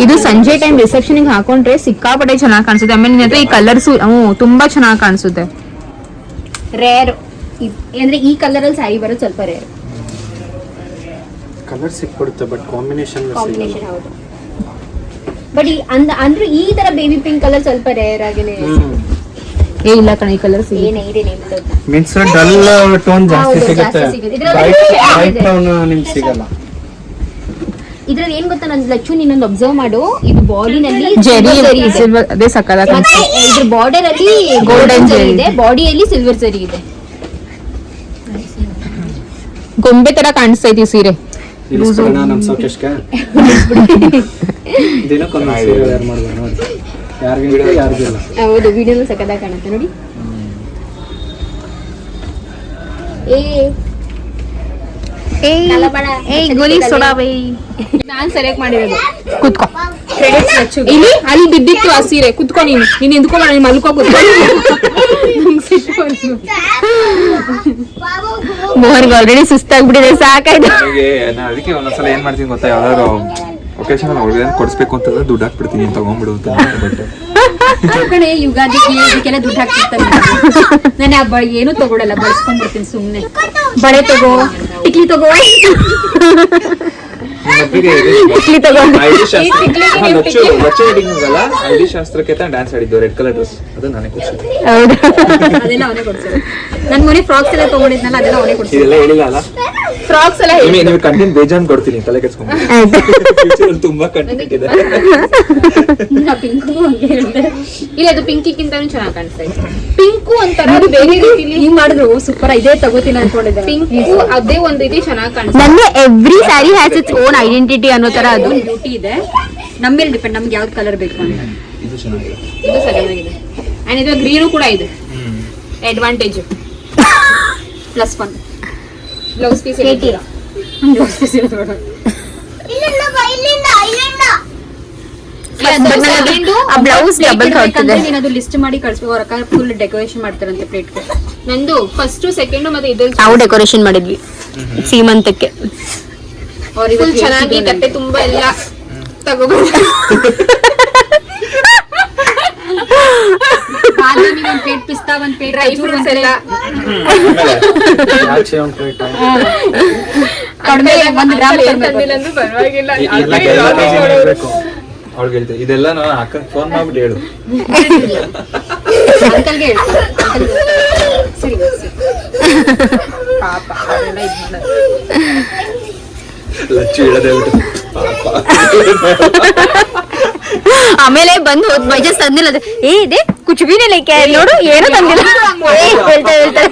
[SPEAKER 7] ಇದು ಸಂಜೆ ಟೈಮ್ ರಿಸೆಪ್ಷನ್ ಹಾಕೊಂಡ್ರೆ ಸಿಕ್ಕಾಪಟ್ಟೆ ಚೆನ್ನಾಗಿ ಕಾಣಿಸುತ್ತೆ. ಆಮೇಲೆ ನಿನ್ನ ಹತ್ರ ಈ ಕಲರ್ಸ್ ತುಂಬಾ ಚೆನ್ನಾಗಿ ಕಾಣಿಸುತ್ತೆ.
[SPEAKER 2] ರೇರ್ ಅಂದ್ರೆ ಈ ಕಲರ್ ಅಲ್ಲಿ ಸ್ಯಾರಿ ಬರೋದು ಸ್ವಲ್ಪ ರೇರ್.
[SPEAKER 5] ಕಲರ್ ಸಿಕ್ಬಿಡುತ್ತೆ ಬಟ್ ಕಾಂಬಿನೇಷನ್
[SPEAKER 2] ಕಾಂಬಿನೇಷನ್ ಹೌದು. ಬಟ್ ಅಂದ್ರೆ ಈ ತರ ಬೇಬಿ ಪಿಂಕ್ ಕಲರ್ ಸ್ವಲ್ಪ ರೇರ್ ಆಗೇನೆ.
[SPEAKER 7] ಏ ಇಲ್ಲ ಕಣ, ಈ ಕಲರ್ಸ್
[SPEAKER 2] ಏನೇ ಇದೆ
[SPEAKER 5] ಮೀನ್ಸ್ ಡಲ್ ಟೋನ್ ಜಾಸ್ತಿ
[SPEAKER 2] ಹೌದು,
[SPEAKER 5] ಸಿಗುತ್ತೆ.
[SPEAKER 2] ಜಾಸ್ತಿ ಸಿಗುತ್ತೆ.
[SPEAKER 5] ಬ್ರೈಟ್ ಟೋನ್ ನಿಮ್ಗೆ ಸಿಗಲ್ಲ.
[SPEAKER 2] ಇದ್ರಲ್ಲಿ ಏನ್ ಗೊತ್ತಾ, ನನ್ ಲಚ್ಚು ನೀನೊಂದು ಅಬ್ಸರ್ವ್ ಮಾಡು. ಇದು ಬಾಡಿನಲ್ಲಿ
[SPEAKER 7] ಜೆರಿ ಸಿಲ್ವರ್ ಅದೇ ಸಕ್ಕದ
[SPEAKER 2] ಮತ್ತೆ ಇದ್ರ ಬಾರ್ಡರ್ ಅಲ್ಲಿ ಗೋಲ್ಡನ್ ಜರಿ ಇದೆ, ಬಾಡಿಯಲ್ಲಿ ಸಿಲ್ವರ್ ಜರಿ ಇದೆ.
[SPEAKER 7] ಗೊಂಬೆ ತರ ಕಾಣಿಸ್ತೈತಿ ಸೀರೆ.
[SPEAKER 5] ಇಳಿಸ್ಬಿಡೋಣ ನಮ್ಮ ಸೌಕೇಶ್ಗೆ. ದಿನಕ್ಕೊಂದು ಸೀರೆ ವೇರ್ ಮಾಡುವ ನೋಡಿ. ಯಾರಿಗಿಲ್ಲ ಯಾರಿಗಿಲ್ಲ.
[SPEAKER 2] ಹೌದು, ವಿಡಿಯೋನು ಸಕ್ಕದಾಗಿ ಕಾಣುತ್ತೆ ನೋಡಿ.
[SPEAKER 6] ನಾನ್ ಸೆಲೆಕ್ಟ್ ಮಾಡಿರೋದು.
[SPEAKER 7] ಕುತ್ಕೋ
[SPEAKER 6] ಕ್ರೆಡಿಟ್ಸ್ ಲಚ್ಚು.
[SPEAKER 7] ಇಲ್ಲಿ ಅಲ್ಲಿ ಬಿದ್ದಿತ್ತು ಆ ಸೀರೆ. ಕುತ್ಕೋ ನೀನು ಎಂದ್ಕೋ ಮಾಡ, ನೀನು ಮಲ್ಕೋ ಕುತ್ಕೋ. ಮೋಹನ್ಗೆ ಆಲ್ರೆಡಿ ಸುಸ್ತಾಗ್ಬಿಟ್ಟಿದೆ, ಸಾಕಾಯ್ತು.
[SPEAKER 1] ನಾನು ಅದಕ್ಕೆ ಒಂದೊಂದ್ಸಲ ಏನ್ ಮಾಡ್ತೀನಿ ಗೊತ್ತಾ, ಯಾವ್ದಾದ್ರು ಒಕೇಶನ್ ಅವ್ರಿಗೆ ಕೊಡಿಸ್ಬೇಕು ಅಂತಂದ್ರೆ ದುಡ್ಡು ಹಾಕ್ಬಿಡ್ತೀನಿ, ತಗೊಂಡ್ಬಿಡು ಅಂತ.
[SPEAKER 6] ಕಡೆ ಯುಗಾದಿಗೆ ಇದಕ್ಕೆಲ್ಲ ದುಡ್ಡು ಹಾಕ್ತಿರ್ತಾರೆ. ನಾನು ಆ ಏನು ತಗೊಳಲ್ಲ, ಬಳಸ್ಕೊಂಡ್ಬಿಡ್ತೀನಿ ಸುಮ್ನೆ. ಬಳೆ ತಗೋ, ಟಿಕ್ಲಿ ತಗೋ.
[SPEAKER 7] ಇಡ್ಲಿ ತಗೊಂಡು
[SPEAKER 1] ಹಳ್ಳಿ ಶಾಸ್ತ್ರಕ್ಕೆ ಡ್ಯಾನ್ಸ್ ಆಡಿದ್ದು ರೆಡ್ ಕಲರ್ ಡ್ರೆಸ್, ಅದು ನಾನೇ ಕೊಡ್ಸಿದ್ದೆ.
[SPEAKER 7] ಹೌದಾ?
[SPEAKER 6] ಅದೆಲ್ಲ ಅವನೇ ಕೊಡ್ಸೋದು. ನನ್ ಮನೆ ಫ್ರಾಕ್ಸ್ ಎಲ್ಲ ತಗೊಂಡಿದ್ನಲ್ಲ, ಅದೆಲ್ಲ ಅವನೇ ಕೊಡ್ಸೋದು.
[SPEAKER 1] ಇದೆಲ್ಲ ಹೇಳಿಲ್ಲ ಅಲ್ಲ,
[SPEAKER 7] ಫ್ರಾಕ್ಸ್ ಎಲ್ಲ
[SPEAKER 1] ನೀವು ಕಂಟೆಂಟ್ ಬೇಜಾನ್ ಕೊಡ್ತೀನಿ, ತಲೆ ಕೆಡ್ಸ್ಕೊಂಡು. ತುಂಬಾ ಕಂಟೆಂಟ್ ಇದೆ.
[SPEAKER 6] ಪಿಂಕು ಹಂಗೆ ಹೇಳಿದೆ.
[SPEAKER 7] ಇಲ್ಲ, ಅದು ಪಿಂಕಿಗಿಂತಾನು ಚೆನ್ನಾಗಿ ಕಾಣಿಸ್ತಾ ಇದೆ.
[SPEAKER 6] ಪಿಂಕು ಅಂತಾರ, ಅದು ಬೇರೆ ರೀತಿಲಿ ಹಿಂಗ್ ಮಾಡಿದ್ರು ಸೂಪರ್. ಇದೇ ತಗೋತೀನಿ ಅನ್ಕೊಂಡಿದ್ದೆ.
[SPEAKER 7] ಪಿಂಕು ಅದೇ ಒಂದು ರೀತಿ ಚೆನ್ನಾಗಿ ಕಾಣಿಸ್ತಾ ಇದೆ.
[SPEAKER 3] ನನಗೆ every sari has its own identity ಅನ್ನೋ ತರ ಅದು
[SPEAKER 6] ಬ್ಯೂಟಿ ಇದೆ. ನಮ್ಮ ಮೇಲೆ ಡಿಪೆಂಡ್, ನಮ್ಗೆ ಯಾವ್ದು ಕಲರ್ ಬೇಕು ಅಂತ.
[SPEAKER 1] ಇದು ಚೆನ್ನಾಗಿದೆ.
[SPEAKER 7] ಇದು ಸಗದಾಗಿದೆ. ಅಂಡ್ ಇದು ಗ್ರೀನು ಕೂಡ ಇದೆ. Advantage
[SPEAKER 6] +1
[SPEAKER 7] blouse piece
[SPEAKER 6] blouse piece ಇರೋದು.
[SPEAKER 3] ಬ್ಲೌಸ್ ಡಬಲ್
[SPEAKER 6] ಬೇಕಂದ್ರೆ ನೀನು ಅದು ಲಿಸ್ಟ್ ಮಾಡಿ ಕಳಿಸ್ಬೇಕು. ಅವ್ರ ಅಕ್ಕ ಫುಲ್ ಡೆಕೋರೇಷನ್ ಮಾಡ್ತಾರಂತೆ ಪ್ಲೇಟ್ಗೆ.
[SPEAKER 7] ನಂದು ಫಸ್ಟ್ ಸೆಕೆಂಡ್ ಮತ್ತೆ ಇದ್ರಲ್ಲಿ
[SPEAKER 3] ನಾವು ಡೆಕೋರೇಷನ್ ಮಾಡಿದ್ವಿ ಸೀಮಂತಕ್ಕೆ.
[SPEAKER 7] ಫುಲ್ ಚೆನ್ನಾಗಿ ತಟ್ಟೆ ತುಂಬಾ ಎಲ್ಲ ತಗೋಬಹುದು.
[SPEAKER 6] ಬಾದಾಮಿ ಒಂದ್ ಪ್ಲೇಟ್, ಪಿಸ್ತಾ ಒಂದ್ ಪ್ಲೇಟ್,
[SPEAKER 7] ಡ್ರೈ ಫ್ರೂಟ್ಸ್ ಎಲ್ಲ
[SPEAKER 5] ಆಚೆ ಒಂದು ಪ್ಲೇಟ್
[SPEAKER 6] ಕಡಿಮೆ 1 ಗ್ರಾಮ್
[SPEAKER 7] ತಂದಿಲ್ಲ ಅಂದ್ರೂ ಪರವಾಗಿಲ್ಲ.
[SPEAKER 1] ಅವ್ಳಿಗೆ ಹೇಳ್ತೀನಿ ಇದೆಲ್ಲ ನಾನು ಅಕ್ಕಂಗೆ ಫೋನ್ ಮಾಡ್ಬಿಟ್ಟು ಹೇಳು.
[SPEAKER 6] ಅಂಕಲ್ಗೆ ಹೇಳ್ತೀನಿ. ಸರಿ
[SPEAKER 7] ಪಾಪ ಅವರೆಲ್ಲ ಇದು ಮಾಡೋದು.
[SPEAKER 1] ಲಚ್ಚು ಹೇಳೋದೇ ಬಿಟ್ಟು
[SPEAKER 3] ಆಮೇಲೆ ಬಂದು ಹೋದ್ ಬೈಜಸ್ ತಂದಿಲ್ಲ. ಏ ಇದೆ ಕುಚ್ ಬಿ ಲೇಕೆ ನೋಡು, ಏನು ತಂದಿಲ್ಲ. ಹೇಳ್ತಾರೆ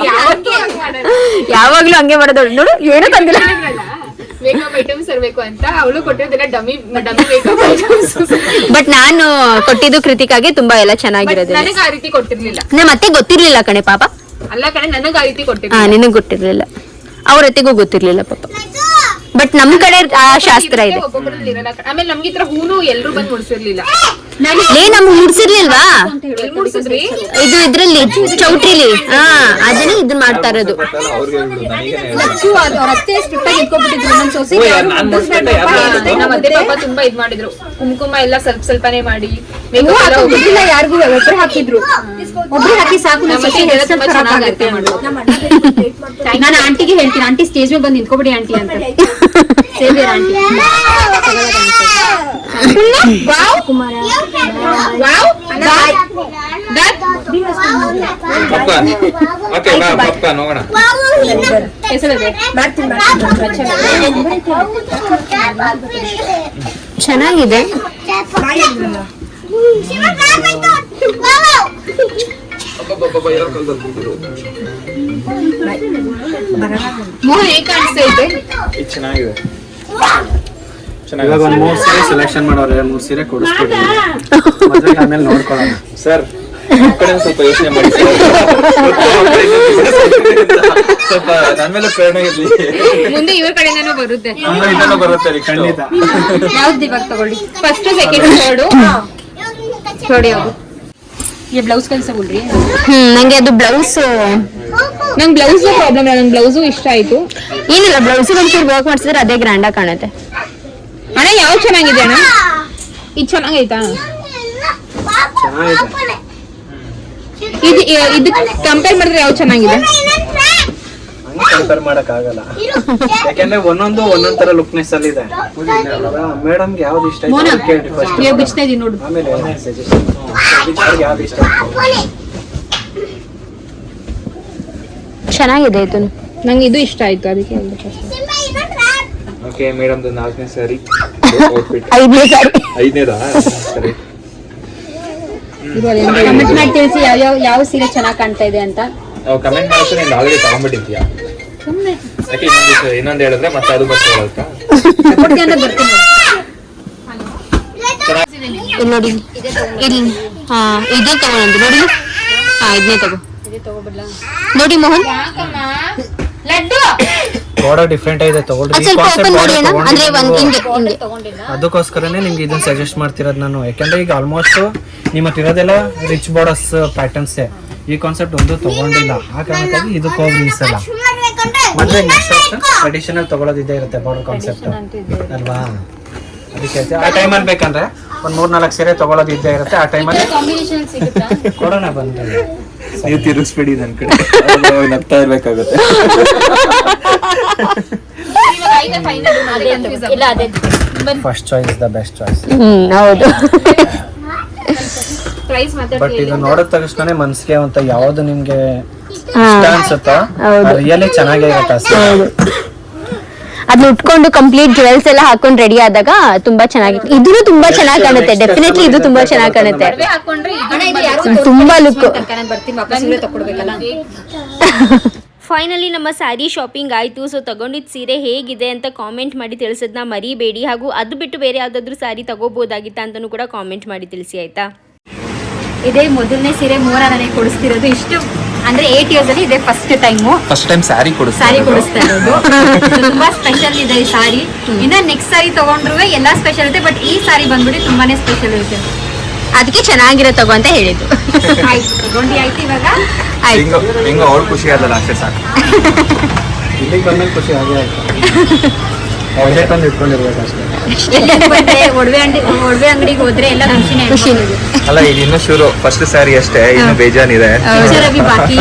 [SPEAKER 3] ಯಾವಾಗ್ಲೂ ಹಂಗೆ ಮಾಡೋದು. ನೋಡು ಏನು ತಂದಿಲ್ಲ.
[SPEAKER 7] ಮೇಕಪ್ ಐಟಮ್ಸ್ ಇರಬೇಕು ಅಂತ ಅವಳು ಕೊಟ್ಟಿರೋದೆಲ್ಲ ಡಮ್ಮಿ ಮೇಕಪ್ ಐಟಮ್ಸ್.
[SPEAKER 3] ಬಟ್ ನಾನು ಕೊಟ್ಟಿದ್ದು ಕೃತಿಕಾಗೆ ತುಂಬಾ ಎಲ್ಲ ಚೆನ್ನಾಗಿರೋದು.
[SPEAKER 7] ನನಗೆ ಆ ರೀತಿ ಕೊಟ್ಟಿರ್ಲಿಲ್ಲ.
[SPEAKER 3] ಮತ್ತೆ ಗೊತ್ತಿರ್ಲಿಲ್ಲ ಕಣೆ ಪಾಪ.
[SPEAKER 7] ಅಲ್ಲ ಕಣೆ ನನಗೆ ಆ ರೀತಿ ಕೊಟ್ಟಿಲ್ಲ.
[SPEAKER 2] ನಿನಗ್ ಗೊತ್ತಿರ್ಲಿಲ್ಲ, ಅವ್ರ ಅತ್ತೆಗೂ ಗೊತ್ತಿರ್ಲಿಲ್ಲ ಪಾಪ. ಬಟ್ ನಮ್ ಕಡೆ ಆ ಶಾಸ್ತ್ರ ಇದೆ.
[SPEAKER 7] ಒಬ್ಬೊಬ್ರಲ್ಲಿ ಇರಲ್ಲ ಕಣೆ. ಆಮೇಲೆ ನಮ್ಗೆ ಈ ತರ ಹೂನು ಎಲ್ರು ಬಂದು ಮುಡ್ಸಿರ್ಲಿಲ್ಲ.
[SPEAKER 2] ನಮ್ಗೆ ಮುಡ್ಸಿರ್ಲಿಲ್ವಾ
[SPEAKER 7] ಎಲ್ಲಿ ಮುಡ್ಸಿದ್ರಿ?
[SPEAKER 2] ಇದು ಇದ್ರಲ್ಲಿ ಚೌಟ್ರಿಲಿ ಅದನ್ನೇ ಇದನ್ನ ಮಾಡ್ತಾ ಇರೋದು.
[SPEAKER 6] ಅವ್ರ ಅತ್ತೆ ಸ್ಟ್ರಿಕ್ಟ್ ಆಗಿ ಇಟ್ಕೊಬಿಟ್ಟಿದ್ರು ನಮ್ ಸೊಸೆಗೆ
[SPEAKER 7] ನಮ್ಮ ಅತ್ತೆ ಪಾಪ ತುಂಬಾ ಇದ್ ಮಾಡಿದ್ರು. ಕುಂಕುಮ ಎಲ್ಲ ಸ್ವಲ್ಪ ಸ್ವಲ್ಪನೇ ಮಾಡಿ
[SPEAKER 6] ಯಾರಿಗೂ ಒಬ್ರು ಹಾಕಿದ್ರು, ಒಬ್ರು ಹಾಕಿ ಸಾಕು. ನಮ್ಮ ಸೊಸೆಗೆ
[SPEAKER 7] ತುಂಬಾ ಚೆನ್ನಾಗಿ ಅರ್ಥ ಮಾಡಿದ್ರು.
[SPEAKER 6] ನಾನು ಆಂಟಿಗೆ ಹೇಳ್ತೀನಿ, ಆಂಟಿ ಸ್ಟೇಜ್ ಮೇಲೆ ಬಂದು ನಿಂತ್ಕೊಬಿಡಿ ಆಂಟಿ ಅಂತ. ಸೇವಿಯರ್ ಆಂಟಿ.
[SPEAKER 2] ಚೆನ್ನಾಗಿದೆ.
[SPEAKER 7] ಮೋಹನ್ ಹೇಗೆ ಕಾಣಿಸ್ತಾ ಇದೆ?
[SPEAKER 5] ಚೆನ್ನಾಗಿದೆ. ಇವಾಗ ಒಂದು 3 ಸೀರೆ ಸೆಲೆಕ್ಷನ್ ಮಾಡೋರೆ, 3 ಸೀರೆ ಕೊಡಿಸ್ತೀವಿ. ಆಮೇಲೆ ನೋಡ್ಕೊಳ್ಳೋಣ ಸರ್. ಸ್ವಲ್ಪ ಯೋಚನೆ ಮಾಡಿ ಸ್ವಲ್ಪ ನನ್ನ ಮೇಲೆ ಪ್ರೇರಣೆ ಇರ್ಲಿ.
[SPEAKER 7] ಮುಂದೆ ಇವ್ರ ಕಡೆಯಿಂದನೂ ಬರುತ್ತೆ.
[SPEAKER 5] ಬರುತ್ತೆ ಖಂಡಿತ.
[SPEAKER 6] ಯಾವ್ದು ಇವಾಗ ತಗೊಳ್ಳಿ?
[SPEAKER 7] ಫಸ್ಟ್ ಸೆಕೆಂಡ್ ಥರ್ಡ್
[SPEAKER 6] ನೋಡಿ ಯಾವ್ದು? ये ब्लाउज कैसे बोल रही है?
[SPEAKER 2] ನಂಗೆ ಅದು ಬ್ಲೌಸ್,
[SPEAKER 7] ನಂಗೆ ಬ್ಲೌಸ್ ಪ್ರಾಬ್ಲಮ್ ಇಲ್ಲ. ನಂಗೆ ಬ್ಲೌಸು ಇಷ್ಟ ಆಯ್ತು.
[SPEAKER 2] ಏನಿಲ್ಲ, ಬ್ಲೌಸ್ ಒಂಚೂರು ವರ್ಕ್ ಮಾಡಿಸಿದ್ರೆ ಅದೇ ಗ್ರ್ಯಾಂಡ್ ಆಗಿ ಕಾಣುತ್ತೆ.
[SPEAKER 7] ಅಣ್ಣ ಯಾವ ಚೆನ್ನಾಗಿದೆ ಅಣ್ಣ? ಇದು ಚೆನ್ನಾಗೈತಾ? ಇದು ಕಂಪೇರ್ ಮಾಡಿದ್ರೆ ಯಾವ ಚೆನ್ನಾಗಿದೆ?
[SPEAKER 5] ಕಂಪೇರ್ ಮಾಡಕ್ ಆಗಲ್ಲ, ಯಾಕಂದ್ರೆ ಒಂದೊಂದು ಒಂದೊಂದ್ ತರ ಲುಕ್ನೆಸ್ ಅಲ್ಲಿ ಇದೆ. ಮೇಡಮ್ ಯಾವ್ದು ಇಷ್ಟ ಆಯ್ತು ಕೇಳಿ ಫಸ್ಟ್,
[SPEAKER 6] ये बिछता है ನೋಡು.
[SPEAKER 5] ಆಮೇಲೆ ಸಜೆಷನ್ ಯಾವ್ದು ಇಷ್ಟ ಆಯ್ತು.
[SPEAKER 2] ಚೆನ್ನಾಗಿದೆ ಇದು.
[SPEAKER 7] ನಂಗೆ ಇದು ಇಷ್ಟ ಆಯ್ತು, ಅದಕ್ಕೆ
[SPEAKER 5] ಓಕೆ ಮೇಡಮ್ 4ನೇ ಸಾರಿ,
[SPEAKER 2] 5ನೇ ಸಾರಿ.
[SPEAKER 5] 5ನೇದಾ ಸರಿ.
[SPEAKER 6] ಕಮೆಂಟ್ ಮಾಡಿ ತಿಳಿಸಿ ಯಾವ ಸೀರೆ ಚೆನ್ನಾಗಿ ಕಾಣ್ತಾ ಇದೆ ಅಂತ.
[SPEAKER 5] ಕಮೆಂಟ್ ಮಾಡೋದು ನೀನು ಆಲ್ರೆಡಿ ತಗೊಂಡ್ಬಿಟ್ಟಿದ್ಯಾ? ಯಾಕೆ ಇನ್ನೊಂದು ಹೇಳಿದ್ರೆ ಮತ್ತೆ ಅದು ಬರ್ತಾ
[SPEAKER 6] ಕೊಡ್ತೀನಿ ಅಂತ ಬರ್ತೀನಿ.
[SPEAKER 2] ಇಲ್ಲಿ ನೋಡಿ, ಇಲ್ಲಿ ಇದೇ ತಗೊಂಡು ನೋಡಿ. ಇದನ್ನೇ ತಗೋ ನೋಡಿ ಮೋಹನ್.
[SPEAKER 5] ಬಾರ್ಡರ್ ಡಿಫ್ರೆಂಟ್ ಇದೆ, ತಗೊಳ್ಳಿ. ಈ
[SPEAKER 2] ಸ್ವಲ್ಪ
[SPEAKER 5] ಕಾನ್ಸೆಪ್ಟ್
[SPEAKER 2] ಓಪನ್ ಮಾಡಿ ಅಣ್ಣ, ಅಂದ್ರೆ
[SPEAKER 5] ಬಾರ್ಡರ್
[SPEAKER 2] ಹಿಂಗೆ
[SPEAKER 5] ಅದಕ್ಕೋಸ್ಕರನೇ ನಿಮ್ಗೆ ಇದನ್ನ ಸಜೆಸ್ಟ್ ಮಾಡ್ತಿರೋದು ನಾನು. ಯಾಕಂದ್ರೆ ಈಗ ಆಲ್ಮೋಸ್ಟ್ ನಿಮ್ಮ ಹತ್ರ ಇರೋದೆಲ್ಲ ರಿಚ್ ಬಾರ್ಡರ್ಸ್ ಪ್ಯಾಟರ್ನ್ಸ್. ಈ ಕಾನ್ಸೆಪ್ಟ್ ಒಂದು ತಗೊಂಡಿಲ್ಲ, ಆ ಕಾರಣಕ್ಕಾಗಿ ಇದಕ್ಕೆ ಹೋಗಿ ನಿಲ್ಸಲ್ಲ. ಮತ್ತೆ ನೆಕ್ಸ್ಟ್ ಟ್ರೆಡಿಷನಲ್ ತಗೊಳ್ಳೋದಿದ್ದೇ ಇರುತ್ತೆ ಬಾರ್ಡರ್ ಕಾನ್ಸೆಪ್ಟ್ ಅಲ್ವಾ? ಅದಕ್ಕೆ ಆ ಟೈಮಲ್ಲಿ ಬೇಕಂದ್ರೆ ಒಂದು 3-4 ಸೀರೆ ತಗೊಳ್ಳೋದಿದ್ದೇ ಇರುತ್ತೆ. ಆ ಟೈಮಲ್ಲಿ
[SPEAKER 6] ಕಾಂಬಿನೇಷನ್ ಸಿಗುತ್ತಾ?
[SPEAKER 5] ಕೊಡೋಣ ಬಂದ್ರೆ
[SPEAKER 1] ನೀವು ತಿರುಗಿಸ್ಬೇಡಿ ನನ್ನ ಕಡೆ, ನಗ್ತಾ ಇರ್ಬೇಕಾಗುತ್ತೆ.
[SPEAKER 5] First choice the best choice.
[SPEAKER 2] ಹೌದು.
[SPEAKER 7] ಪ್ರೈಸ್
[SPEAKER 5] ಬಟ್ ಇದು ನೋಡಿದ ತಕ್ಷಣ ಮನ್ಸಿಗೆ ಅಂತ ಯಾವ್ದು ನಿಮ್ಗೆ ಇಷ್ಟ ಅನ್ಸುತ್ತೋ ರಿಯಲಿ ಚೆನ್ನಾಗಿರುತ್ತೆ ಅಷ್ಟೇ.
[SPEAKER 2] ಅದನ್ನ ಉಟ್ಕೊಂಡು ಕಂಪ್ಲೀಟ್ ಜ್ಯುವೆಲ್ಸ್ ಎಲ್ಲ ಹಾಕೊಂಡು ರೆಡಿ ಆದಾಗ ತುಂಬಾ ಚೆನ್ನಾಗಿ, ಇದೂ ತುಂಬಾ ಚೆನ್ನಾಗಿ ಕಾಣುತ್ತೆ. ಡೆಫಿನೆಟ್ಲಿ ಇದು ತುಂಬಾ ಚೆನ್ನಾಗಿ ಕಾಣುತ್ತೆ. ತುಂಬಾ ಲುಕ್.
[SPEAKER 6] ಬರ್ತೀನಿ, ವಾಪಸ್ ಸೀರೆ ತಗೊಳ್ಬೇಕಲ್ಲ.
[SPEAKER 2] ಫೈನಲಿ ನಮ್ಮ ಸ್ಯಾರಿ ಶಾಪಿಂಗ್ ಆಯಿತು. ಸೊ ತಗೊಂಡಿದ್ದ ಸೀರೆ ಹೇಗಿದೆ ಅಂತ ಕಾಮೆಂಟ್ ಮಾಡಿ ತಿಳಿಸೋದನ್ನ ಮರಿಬೇಡಿ. ಹಾಗೂ ಅದು ಬಿಟ್ಟು ಬೇರೆ ಯಾವುದಾದ್ರೂ ಸ್ಯಾರಿ ತಗೋಬೋದಾಗಿತ್ತಾ ಅಂತಲೂ ಕೂಡ ಕಾಮೆಂಟ್ ಮಾಡಿ ತಿಳಿಸಿ ಆಯಿತಾ.
[SPEAKER 3] ಇದೇ ಮೊದಲನೇ ಸೀರೆ ಮೂರ ನನಗೆ ಕೊಡಿಸ್ತಿರೋದು. ಇಷ್ಟು ಅಂದ್ರೆ 8 years ಅಲ್ಲಿ ಇದೇ ಫಸ್ಟ್ ಟೈಮ್
[SPEAKER 1] ಸ್ಯಾರಿ
[SPEAKER 3] ಕೊಡಿಸ್ತಾ ಇರೋದು. ತುಂಬಾ ಸ್ಪೆಷಲ್ ಇದೆ ಈ ಸಾರಿ. ಇನ್ನ ನೆಕ್ಸ್ಟ್ ಸಾರಿ ತಗೊಂಡ್ರು ಎಲ್ಲಾ ಸ್ಪೆಷಲ್ ಇರುತ್ತೆ, ಬಟ್ ಈ ಸಾರಿ ಬಂದ್ಬಿಟ್ಟು ತುಂಬಾನೇ ಸ್ಪೆಷಲ್ ಇರುತ್ತೆ.
[SPEAKER 2] ಅದಕ್ಕೆ ಚೆನ್ನಾಗಿರೋ ತಗೋ ಅಂತ ಹೇಳಿದ್ದು.
[SPEAKER 3] ಆಯ್ತು, ತಗೊಂಡು ಆಯ್ತು. ಇವಾಗ
[SPEAKER 1] ಹೆಂಗೋ ಅವ್ಳು ಖುಷಿ ಆದಲ್ಲ ಅಷ್ಟೇ ಸಾಕು.
[SPEAKER 5] ಇಲ್ಲಿಗೆ ಬಂದ್ಮೇಲೆ ಖುಷಿ ಆಗೇ ಆಯ್ತು. ಒಳ್ಳೆ ತಂದು ಇಟ್ಕೊಂಡಿರ್ಬೇಕಷ್ಟೇ.
[SPEAKER 3] ಒಡವೆ ಅಂಗಡಿಗೆ ಹೋದ್ರೆ ಎಲ್ಲ ಖುಷಿ.
[SPEAKER 1] ಅಲ್ಲ, ಇದು ಇನ್ನೂ ಶುರು, ಫಸ್ಟ್ ಸ್ಯಾರಿ ಅಷ್ಟೇ, ಇನ್ನು ಬೇಜಾನಿದೆ.
[SPEAKER 3] ಬಾಕಿ